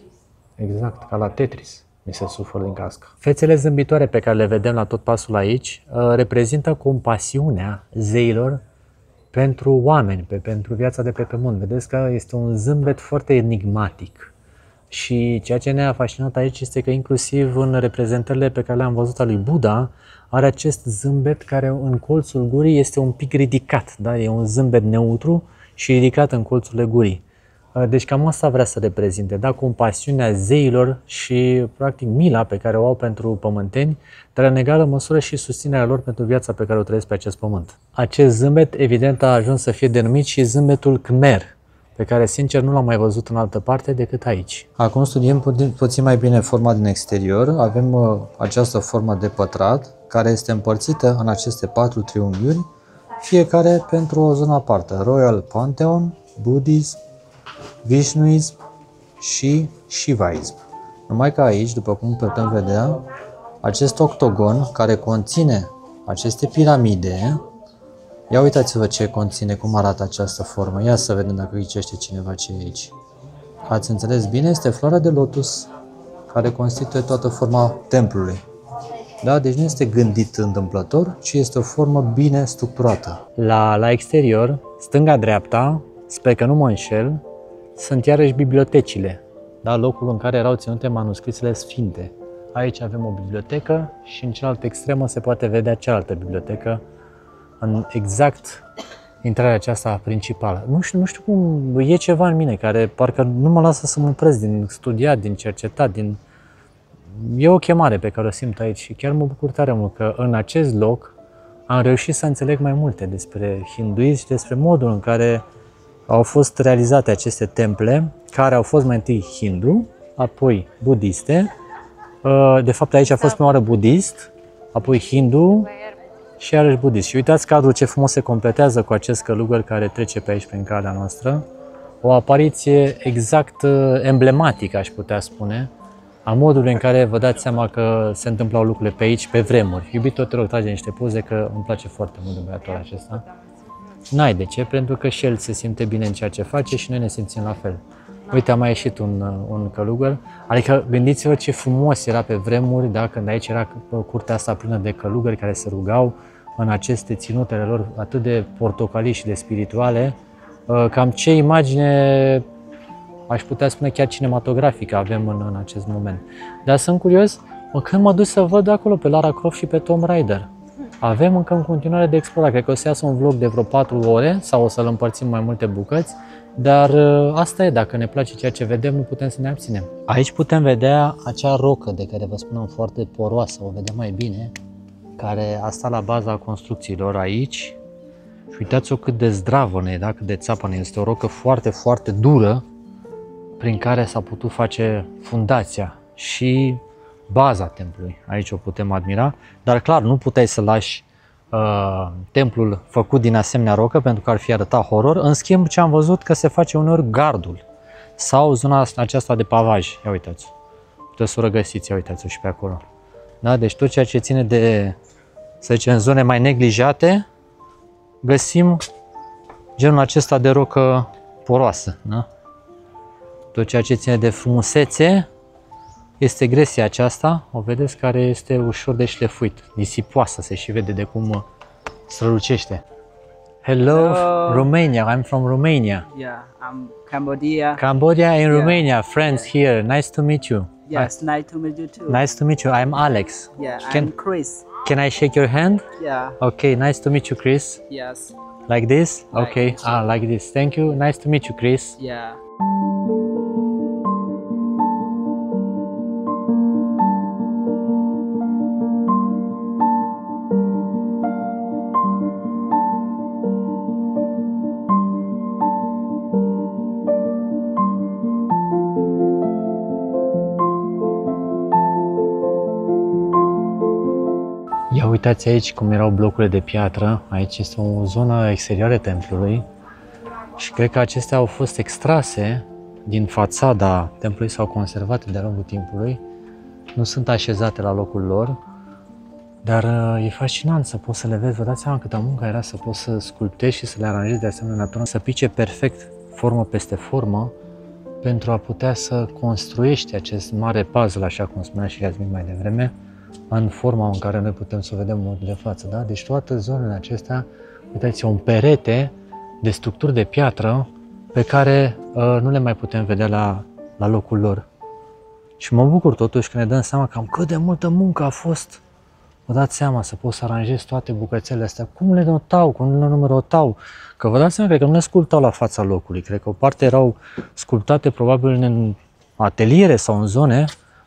Exact, ca la Tetris, mi se suflă din cască. Fețele zâmbitoare pe care le vedem la tot pasul aici reprezintă compasiunea zeilor pentru oameni, pentru viața de pe pământ. Vedeți că este un zâmbet foarte enigmatic. Și ceea ce ne-a fascinat aici este că inclusiv în reprezentările pe care le-am văzut a lui Buddha, are acest zâmbet care în colțul gurii este un pic ridicat. Da? E un zâmbet neutru și ridicat în colțurile gurii. Deci cam asta vrea să reprezinte, da? Compasiunea zeilor și practic mila pe care o au pentru pământeni, dar în egală măsură și susținerea lor pentru viața pe care o trăiesc pe acest pământ. Acest zâmbet evident a ajuns să fie denumit și zâmbetul Khmer, pe care sincer nu l-am mai văzut în altă parte decât aici. Acum studiem puțin mai bine forma din exterior. Avem această formă de pătrat care este împărțită în aceste 4 triunghiuri, fiecare pentru o zonă aparte. Royal Pantheon, Buddhism, Vishnuism și Shivaism. Numai că aici, după cum putem vedea, acest octogon care conține aceste piramide, ia uitați-vă ce conține, cum arată această formă. Ia să vedem dacă ghicește cineva ce e aici. ați înțeles bine, este floarea de lotus care constituie toată forma templului. Da? Deci nu este gândit întâmplător, ci este o formă bine structurată. La exterior, stânga-dreapta, sper că nu mă înșel, sunt iarăși bibliotecile, da? Locul în care erau ținute manuscrisele sfinte. Aici avem o bibliotecă și în cealaltă extremă se poate vedea cealaltă bibliotecă în exact intrarea aceasta principală. Nu știu cum, e ceva în mine care parcă nu mă lasă să mă opresc din studiat, din cercetat, E o chemare pe care o simt aici și chiar mă bucur tare mult că în acest loc am reușit să înțeleg mai multe despre hinduism și despre modul în care au fost realizate aceste temple, care au fost mai întâi hindu, apoi budiste. De fapt aici a fost prima oară budist, apoi hindu și iarăși budist. Și uitați cadrul ce frumos se completează cu acest călugăr care trece pe aici prin calea noastră. O apariție exact emblematică, aș putea spune, a modului în care vă dați seama că se întâmplau lucrurile pe aici, pe vremuri. Iubito, te rog, trage niște poze, că îmi place foarte mult de băiatul acesta. N-ai de ce, pentru că și el se simte bine în ceea ce face și noi ne simțim la fel. Uite, a mai ieșit un călugăr. Adică gândiți-vă ce frumos era pe vremuri, da? Când aici era curtea asta plină de călugări care se rugau în aceste ținutele lor atât de portocalii și de spirituale. Cam ce imagine, aș putea spune chiar cinematografică, avem în acest moment. Dar sunt curios, când mă duc să văd acolo pe Lara Croft și pe Tomb Raider. Avem încă în continuare de explorat. Cred că o să iasă un vlog de vreo 4 ore sau o să-l împărțim mai multe bucăți. Dar asta e, dacă ne place ceea ce vedem, nu putem să ne abținem. Aici putem vedea acea rocă de care vă spuneam foarte poroasă, o vedem mai bine, care a stat la baza construcțiilor aici. Și uitați-o cât de zdravănă e, da? Cât de țapănă. Este o rocă foarte, foarte dură prin care s-a putut face fundația și baza templului. Aici o putem admira, dar clar, nu puteai să lași templul făcut din asemenea rocă pentru că ar fi arătat horror. În schimb, ce am văzut că se face uneori gardul sau zona aceasta de pavaj. Ia uitați, puteți să o regăsiți, ia uitați-o și pe acolo. Da? Deci tot ceea ce ține de, să zicem, zone mai neglijate, găsim genul acesta de rocă poroasă. Da? Tot ceea ce ține de frumusețe este gresia aceasta, o vedeți, care este ușor de șlefuit, nisipoasă, se și vede de cum strălucește. Hello, Romania, I'm from Romania.
Yeah, I'm Cambodia.
Cambodia and Romania, friends here, nice to meet you.
Yes, nice to meet you too.
Nice to meet you, I'm Alex.
Yeah,
Can-
I'm Chris.
Can I shake your hand?
Yeah,
Okay, nice to meet you, Chris.
yes,
Like this?
Like
Okay,
this.
like this. Thank you, nice to meet you, Chris.
yeah.
Ia uitați aici cum erau blocurile de piatră. Aici este o zonă exterioară a templului și cred că acestea au fost extrase din fațada templului, sau conservate de-a lungul timpului. Nu sunt așezate la locul lor, dar e fascinant să poți să le vezi. Vă dați seama câtă muncă era să poți să sculptezi și să le aranjezi de asemenea natură, să pice perfect formă peste formă pentru a putea să construiești acest mare puzzle, așa cum spunea și Iasmin mai devreme, în forma în care noi putem să o vedem în modul de față. Da? Deci toate zonele acestea, uitați, un perete de structuri de piatră pe care nu le mai putem vedea la locul lor. Și mă bucur totuși că ne dăm seama cam cât de multă muncă a fost. Vă dați seama să poți să aranjezi toate bucățele astea. Cum le notau, cum le numerotau? Că vă dați seama, cred că nu le sculptau la fața locului. Cred că o parte erau sculptate probabil în ateliere sau în zone,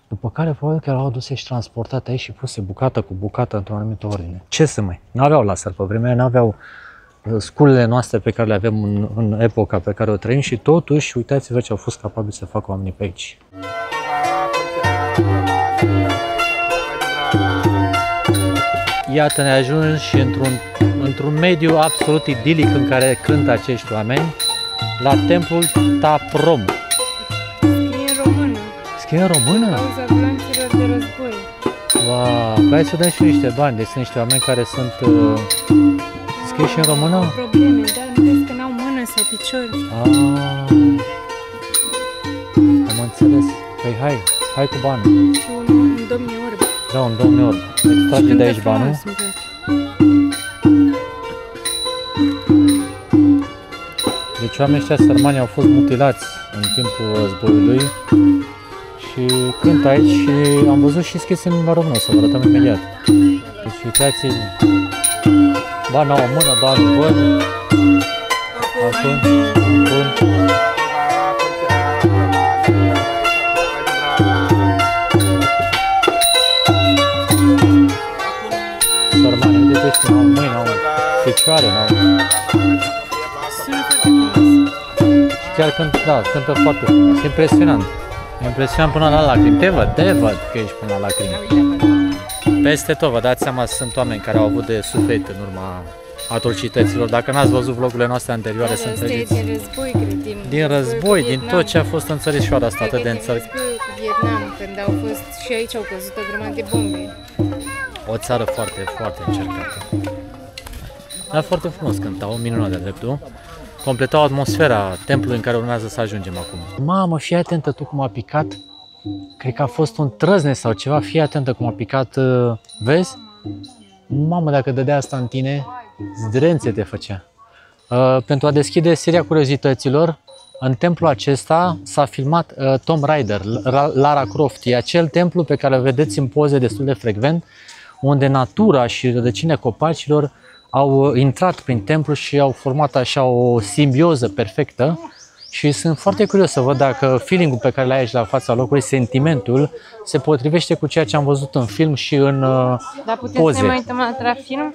după care probabil că erau aduse și transportate aici și puse bucată cu bucată într-o anumită ordine. Ce să mai? N-aveau laser pe vremea, n-aveau sculele noastre pe care le avem în epoca pe care o trăim și totuși, uitați-vă ce au fost capabili să facă oamenii pe aici. Iată, ne ajungi și într-un mediu absolut idilic în care cântă acești oameni, la templul Taprom.
Scrie în română.
Scrie în română?
Cauza glanților de război.
Wow, hai să dăm și niște bani, deci sunt niște oameni care sunt... Scrie și în română?
Probleme, da? Nu vezi că n-au mână sau picior.
Ah. înțeles. Păi hai cu banul.
Și un domni orb.
Da, un domni orb. Extrage de aici banul. Deci oamenii ăștia sărmani au fost mutilați în timpul războiului și cântă aici și am văzut și scris în limba română, o să vă arătăm imediat. Deci uitați, ba n-au o mână, ba nu văd. Sărmani, uite ăștia, n-au mâini, n-au picioare, n-au...
Sună foarte frumos.
Chiar cântă foarte frumos, impresionant. Impresionant până la lacrimi. Te văd că ești până la lacrimi. Peste tot, vă dați seama, sunt oameni care au avut de suferit în urma atrocităților. Dacă n-ați văzut vlogurile noastre anterioare, să înțelegeți.
Din război, cred,
din război, din tot ce a fost în țărișoara asta atât de înțeleg.
Din războiul cu Vietnam, când au fost și aici au căzut o grămadă de bombe.
O țară foarte, foarte încercată. Dar foarte frumos cântau, minunat de dreptul. Completau atmosfera templului în care urmează să ajungem acum. Mamă, fii atentă tu cum a picat. Cred că a fost un trăzne sau ceva. Fii atentă cum a picat. Vezi? Mamă, dacă dădea asta în tine, zdrențe te făcea. Pentru a deschide seria curiozităților, în templul acesta s-a filmat Tomb Raider, Lara Croft. E acel templu pe care îl vedeți în poze destul de frecvent, unde natura și rădăcinile copacilor au intrat prin templu și au format așa o simbioză perfectă și sunt foarte curios să văd dacă feeling-ul pe care l-ai aici la fața locului, sentimentul, se potrivește cu ceea ce am văzut în film și în
Dar putem
poze.
să ne mai uităm la film?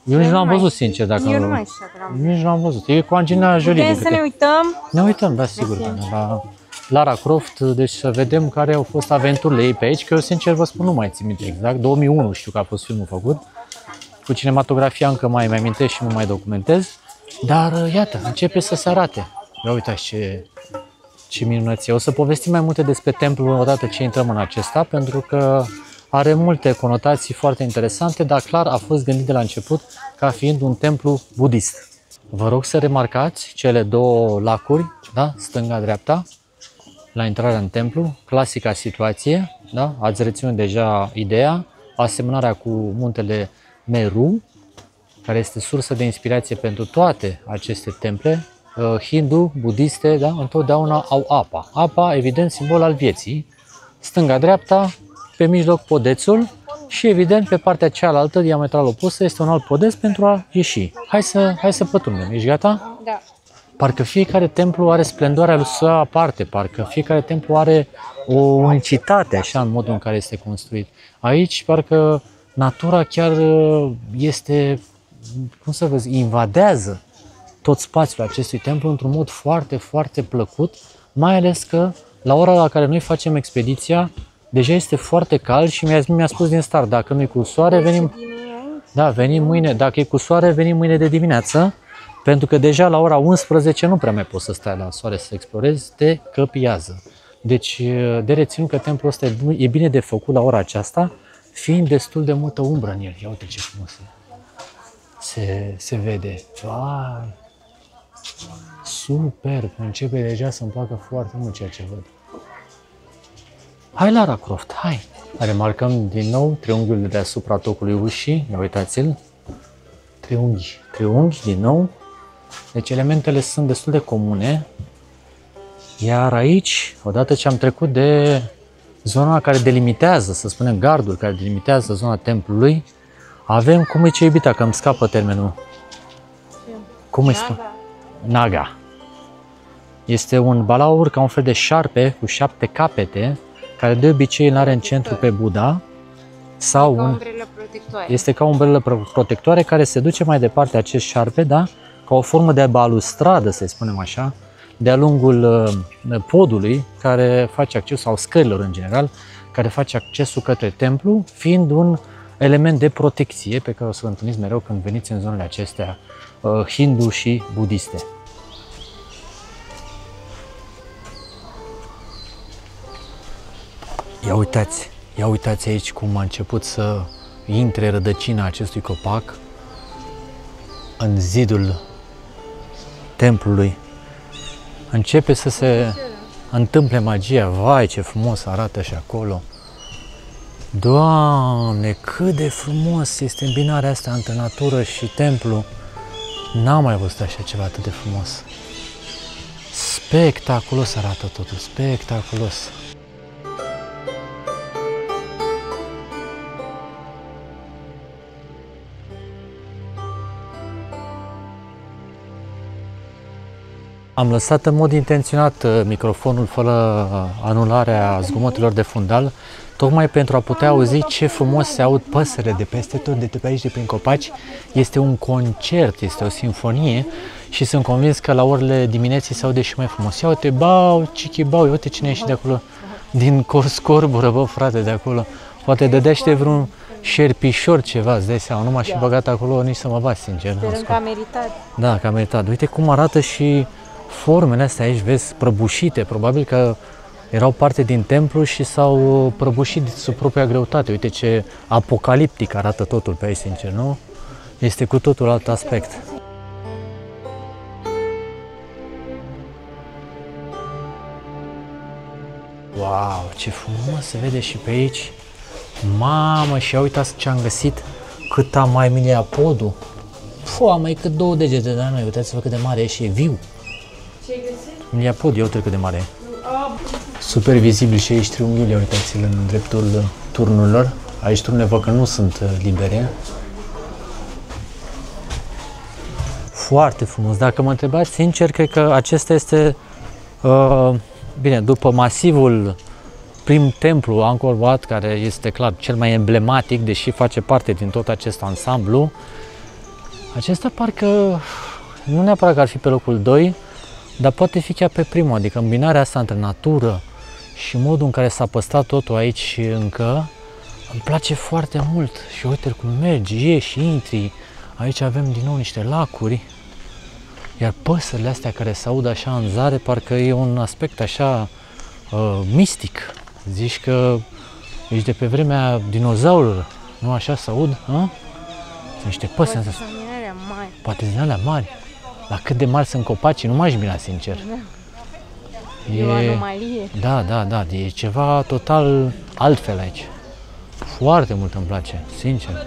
Eu nici nu l-am văzut, sincer, dacă
Eu nu mai știu.
nici nu l-am văzut. E cu Angelina Jolie.
Putem să ne uităm?
Ne uităm, da, sigur. La Lara Croft, deci să vedem care au fost aventurile ei pe aici, că eu, sincer, vă spun, nu mai țin minte exact. 2001 știu că a fost filmul făcut. Cu cinematografia încă mai amintesc și nu mai documentez. Dar, iată, începe să se arate. Ia uitați ce minunăție. O să povestim mai multe despre templu odată ce intrăm în acesta, pentru că are multe conotații foarte interesante, dar clar a fost gândit de la început ca fiind un templu budist. Vă rog să remarcați cele două lacuri, da? Stânga-dreapta, la intrarea în templu, clasica situație, da? Ați reținut deja ideea, asemănarea cu muntele Meru, care este sursă de inspirație pentru toate aceste temple hindu, budiste, da? Întotdeauna au apa. Apa, evident, simbol al vieții. Stânga-dreapta, pe mijloc podețul și, evident, pe partea cealaltă, diametral opusă, este un alt podeț pentru a ieși. Hai să pătrundem. Ești gata?
Da.
Parcă fiecare templu are splendoarea lui său aparte, parcă fiecare templu are o unicitate, așa, în modul în care este construit. Aici, parcă natura chiar este, cum să vă zic, invadează tot spațiul acestui templu într-un mod foarte, foarte plăcut, mai ales că la ora la care noi facem expediția, deja este foarte cald și mi-a spus din start, dacă nu e cu soare, venim, da, venim mâine, dacă e cu soare, venim mâine de dimineață, pentru că deja la ora 11 nu prea mai poți să stai la soare să explorezi, te căpiază. Deci, de reținut că templul ăsta e bine de făcut la ora aceasta, fiind destul de multă umbră în el. Ia uite ce frumos se vede. Vai! Super! Începe deja să-mi placă foarte mult ceea ce văd. Hai, Lara Croft, hai! Remarcăm din nou triunghiul de deasupra tocului ușii. Ia uitați-l. Triunghi din nou. Deci elementele sunt destul de comune. Iar aici, odată ce am trecut de zona care delimitează, să spunem, gardul care delimitează zona templului, avem, cum e ce iubita, că îmi scapă termenul. Cum îi spun? Naga. Este un balaur ca un fel de șarpe cu 7 capete, care de obicei îl are în centru pe Buddha, sau este ca o umbrelă protectoare care se duce mai departe acest șarpe, da? Ca o formă de balustradă, să spunem așa, de-a lungul podului care face acces, sau scărilor în general, care face accesul către templu, fiind un element de protecție pe care o să-l întâlniți mereu când veniți în zonele acestea hindu și budiste. Ia uitați aici cum a început să intre rădăcina acestui copac în zidul templului. Începe să se întâmple magia. Vai, ce frumos arată și acolo. Doamne, cât de frumos este îmbinarea asta între natură și templu. N-am mai văzut așa ceva atât de frumos. Spectaculos arată totul, spectaculos. Am lăsat în mod intenționat microfonul fără anularea zgomotelor de fundal, tocmai pentru a putea auzi ce frumos se aud păsările de peste tot, de pe aici, de prin copaci. Este un concert, este o sinfonie și sunt convins că la orele dimineții se aude și mai frumos. Ia uite, bau, cichi, bau, uite cine a ieșit de acolo, din scorbură, bă, frate, de acolo. Poate dădea și vreun șerpișor ceva, îți dai seama, nu m-aș fi băgat acolo nici să mă bat, sincer.
Sperăm că a meritat.
Da, că a meritat. Uite cum arată și formele astea aici, vezi, prăbușite, probabil că erau parte din templu și s-au prăbușit sub propria greutate. Uite ce apocaliptic arată totul pe aici, sincer, nu? Este cu totul alt aspect. Wow, ce frumos se vede și pe aici. Mamă, și ia uitați ce am găsit, cât am mai miniapodul. Foa, mai cât 2 degete de la noi, uitați-vă cât de mare e și e viu.
Ce-ai găsit?
Miniapod, ia uite cât de mare e. Super vizibil și aici triunghiul, uitați-l în dreptul turnurilor. Aici turnurile văd că nu sunt libere. Foarte frumos. Dacă mă întrebați, sincer, cred că acesta este, bine, după masivul prim templu Angkor Wat, care este clar cel mai emblematic, deși face parte din tot acest ansamblu, acesta parcă nu neapărat că ar fi pe locul 2, dar poate fi chiar pe primul, adică îmbinarea asta între natură și modul în care s-a păstrat totul aici și încă, îmi place foarte mult. Și uite cum mergi, ieși, intri, aici avem din nou niște lacuri, iar păsările astea care se aud așa în zare, parcă e un aspect așa mistic. Zici că ești de pe vremea dinozaurilor, nu așa se aud? Sunt niște păsări.
Poate sunt din alea mari.
Poate din alea mari. La cât de mari sunt copacii, nu m-aș mira, sincer.
E o anomalie.
Da, e ceva total altfel aici. Foarte mult îmi place, sincer.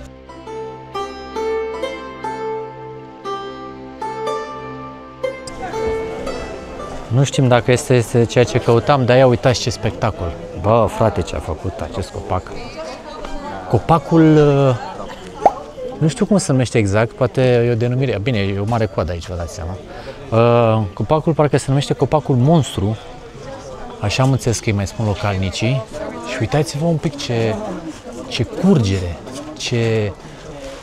Nu știm dacă este ceea ce căutam, dar ia uitați ce spectacol. Bă, frate, ce a făcut acest copac. Copacul, nu știu cum se numește exact, poate e o denumire, bine, e o mare coadă aici, vă dați seama. Copacul parcă se numește copacul monstru, așa am înțeles că îi mai spun localnicii. Și uitați-vă un pic ce curgere,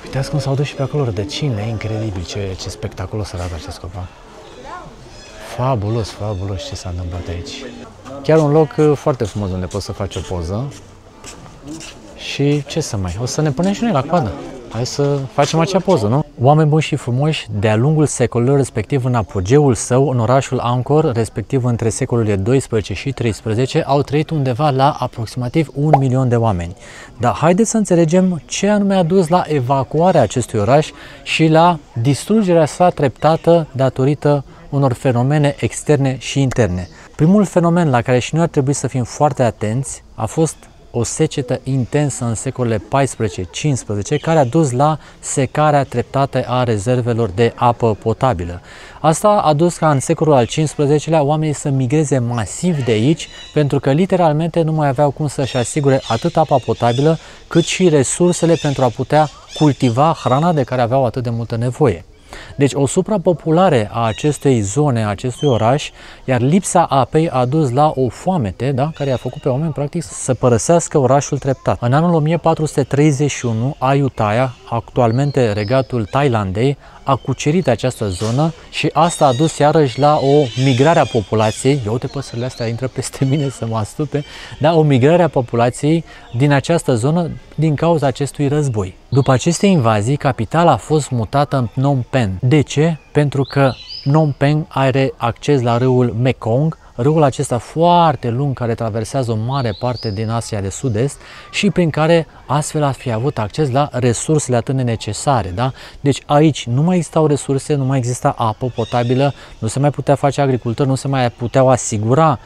uitați cum s-au dus și pe acolo rădăcinile, incredibil, ce spectaculos arată acest copac. Fabulos ce s-a întâmplat aici. Chiar un loc foarte frumos unde poți să faci o poză. Și ce să mai, o să ne punem și noi la coadă. Hai să facem acea poză, nu? Oameni buni și frumoși, de-a lungul secolelor, respectiv în apogeul său, în orașul Angkor, respectiv între secolele 12 și 13, au trăit undeva la aproximativ 1 milion de oameni. Dar haideți să înțelegem ce anume a dus la evacuarea acestui oraș și la distrugerea sa treptată datorită unor fenomene externe și interne. Primul fenomen la care și noi ar trebui să fim foarte atenți a fost o secetă intensă în secolele 14-15 care a dus la secarea treptată a rezervelor de apă potabilă. Asta a dus ca în secolul al XV-lea oamenii să migreze masiv de aici pentru că literalmente nu mai aveau cum să-și asigure atât apa potabilă cât și resursele pentru a putea cultiva hrana de care aveau atât de multă nevoie. Deci o suprapopulare a acestei zone, a acestui oraș, iar lipsa apei a dus la o foamete, da, care a făcut pe oameni practic să părăsească orașul treptat. În anul 1431, Ayutthaya, actualmente regatul Thailandei, a cucerit această zonă și asta a dus iarăși la o migrare a populației. Ia uite, păsările astea intră peste mine să mă astupe. Da, o migrare a populației din această zonă din cauza acestui război. După aceste invazii, capitala a fost mutată în Phnom Penh. De ce? Pentru că Phnom Penh are acces la râul Mekong, râul acesta foarte lung care traversează o mare parte din Asia de Sud-Est și prin care astfel ar fi avut acces la resursele atât de necesare. Da? Deci aici nu mai existau resurse, nu mai exista apă potabilă, nu se mai putea face agricultură, nu se mai puteau asigura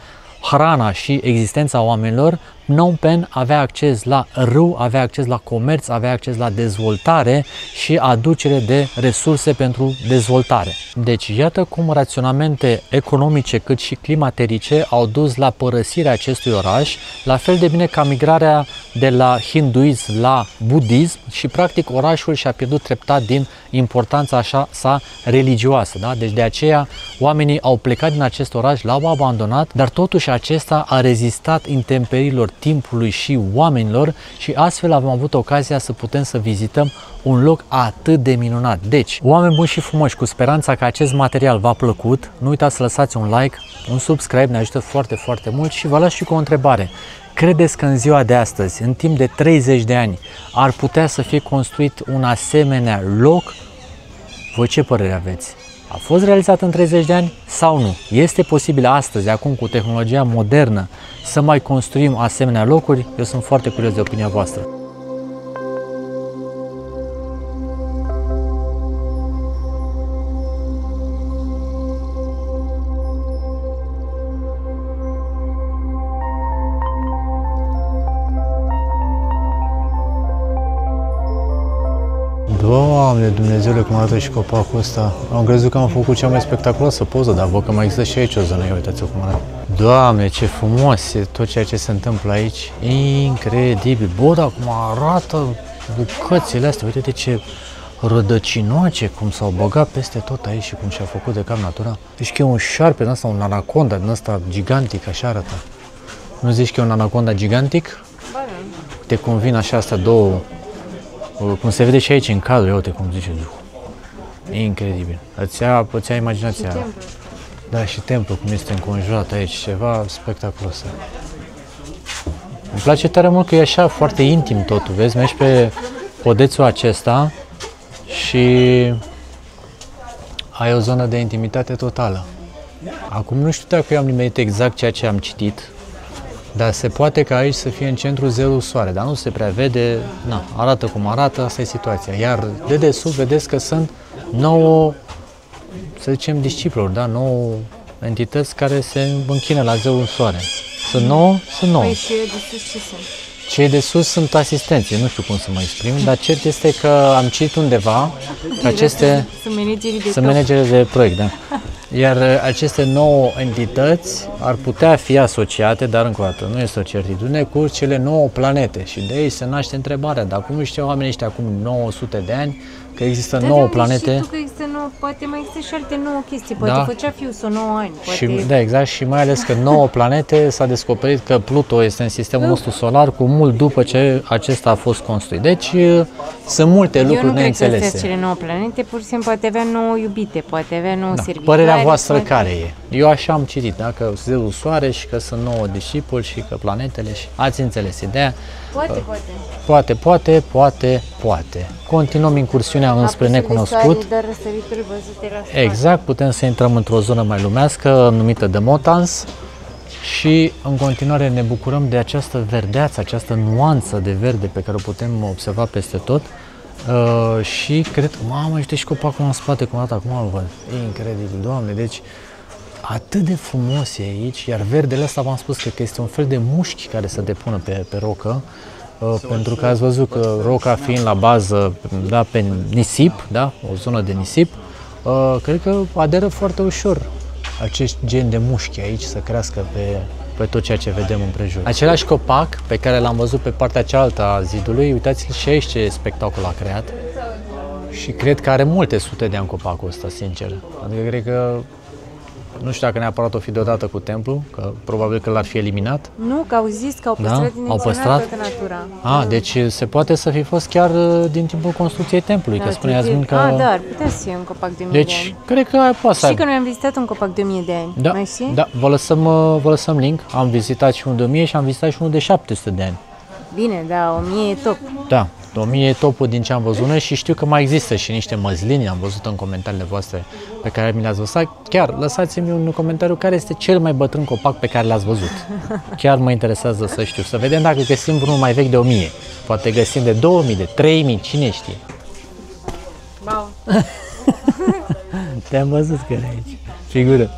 hrana și existența oamenilor, Phnom Penh avea acces la râu, avea acces la comerț, avea acces la dezvoltare și aducere de resurse pentru dezvoltare. Deci iată cum raționamente economice cât și climaterice au dus la părăsirea acestui oraș, la fel de bine ca migrarea de la hinduism la budism și practic orașul și-a pierdut treptat din importanța așa sa religioasă. Da? Deci de aceea oamenii au plecat din acest oraș, l-au abandonat, dar totuși acesta a rezistat intemperiilor timpului și oamenilor și astfel am avut ocazia să putem să vizităm un loc atât de minunat. Deci, oameni buni și frumoși, cu speranța că acest material v-a plăcut, nu uitați să lăsați un like, un subscribe, ne ajută foarte, foarte mult și vă las și cu o întrebare. Credeți că în ziua de astăzi, în timp de 30 de ani, ar putea să fie construit un asemenea loc? Voi ce părere aveți? A fost realizat în 30 de ani sau nu? Este posibil astăzi, acum cu tehnologia modernă, să mai construim asemenea locuri? Eu sunt foarte curios de opinia voastră. Doamne Dumnezeule, cum arată și copacul ăsta. Am crezut că am făcut cea mai spectaculoasă poză, dar văd că mai există și aici o zonă. Ia uitați-o cum arată. Doamne, ce frumos e tot ceea ce se întâmplă aici. Incredibil. Bă, dar cum arată bucățile astea. Uite ce rădăcinoace, cum s-au băgat peste tot aici și cum și-a făcut de cap natura. Deci că e un șarpe din ăsta, un anaconda din ăsta gigantic, așa arată. Nu zici că e un anaconda gigantic? Uite cum vin așa astea două. Cum se vede și aici în cadru, ia uite cum zice Duhul. E incredibil. Îți ia imaginația. Și da, și templu, cum este înconjurat aici, ceva spectaculos. Îmi place tare mult că e așa foarte intim totul, vezi? Mergi pe podețul acesta și ai o zonă de intimitate totală. Acum nu știu dacă eu am nimerit exact ceea ce am citit, dar se poate ca aici să fie în centru zelul soare, dar nu se prea vede, na, arată cum arată, asta e situația. Iar de desubt vedeți că sunt 9, să zicem, discipilor, da? 9 entități care se închină la zeul soare. Sunt 9? Sunt 9.
Păi și de sus ce sunt?
Cei de sus sunt asistenții, nu știu cum să mă exprim, dar cert este că am citit undeva că aceste sunt manageri de proiect, da. Iar aceste 9 entități ar putea fi asociate, dar încă o dată nu este o certitudine, cu cele 9 planete. Și de aici se naște întrebarea, dar cum știu oamenii ăștia acum 900 de ani că există 9 planete?
Și tu că există 9, poate mai există și alte 9 chestii, poate făcea fiul să 9 ani. Poate...
Și, da, exact, și mai ales că 9 planete s-a descoperit că Pluto este în sistemul nostru solar cu mult după ce acesta a fost construit. Deci sunt multe lucruri neînțelese.
Eu nu cred că cele 9 planete, pur și simplu poate avea 9 iubite, poate avea 9 servitoare.
Părerea voastră care e? Eu așa am citit, da? Că zeul soare și că sunt 9 discipoli și că planetele și ați înțeles ideea. Poate. Continuăm incursiunea înspre necunoscut. Exact, putem să intrăm într-o zonă mai lumească numită de Motans și în continuare ne bucurăm de această verdeață, această nuanță de verde pe care o putem observa peste tot. Și cred că, mamă, uite și copacul în spate, cum arată acum, îl văd. E incredibil, Doamne, deci atât de frumos e aici, iar verdele ăsta v-am spus că este un fel de mușchi care se depună pe rocă, pentru că ați văzut că roca fiind la bază, da, pe nisip, da, o zonă de nisip, cred că aderă foarte ușor acest gen de mușchi aici să crească pe tot ceea ce vedem împrejur. Același copac pe care l-am văzut pe partea cealaltă a zidului, uitați-l și aici ce spectacol a creat. Și cred că are multe sute de ani copacul ăsta, sincer. Adică cred că, nu știu dacă neapărat o fi deodată cu templu, că probabil că l-ar fi eliminat.
Nu, că au zis că au păstrat toată natura.
Deci se poate să fi fost chiar din timpul construcției templului, că spunea Yasmin că...
da, ar putea să fie un copac de 1000 de ani.
Deci, cred că poate să...
Știi că noi am vizitat un copac de 1000 de ani,
da,
mai știi?
Da, vă lăsăm link. Am vizitat și unul de 1000 și am vizitat și unul de 700 de ani.
Bine, da, 1000 e top.
Da, 1000 e topul din ce am văzut noi și știu că mai există și niște măslini, am văzut în comentariile voastre pe care mi le-ați văzut. Chiar, lăsați-mi un comentariu care este cel mai bătrân copac pe care l-ați văzut. Chiar mă interesează să știu, să vedem dacă găsim vreunul mai vechi de 1000. Poate găsim de 2000, de 3000, cine știe.
Wow.
Te-am văzut că era aici. Figură.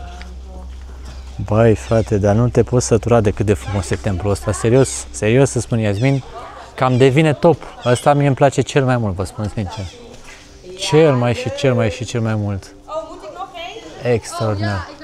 Băi, frate, dar nu te poți sătura de cât de frumos e templul ăsta. Serios, serios să spun, Iasmin, cam devine top. Ăsta mie îmi place cel mai mult, vă spun sincer. Cel mai mult. Extraordinar.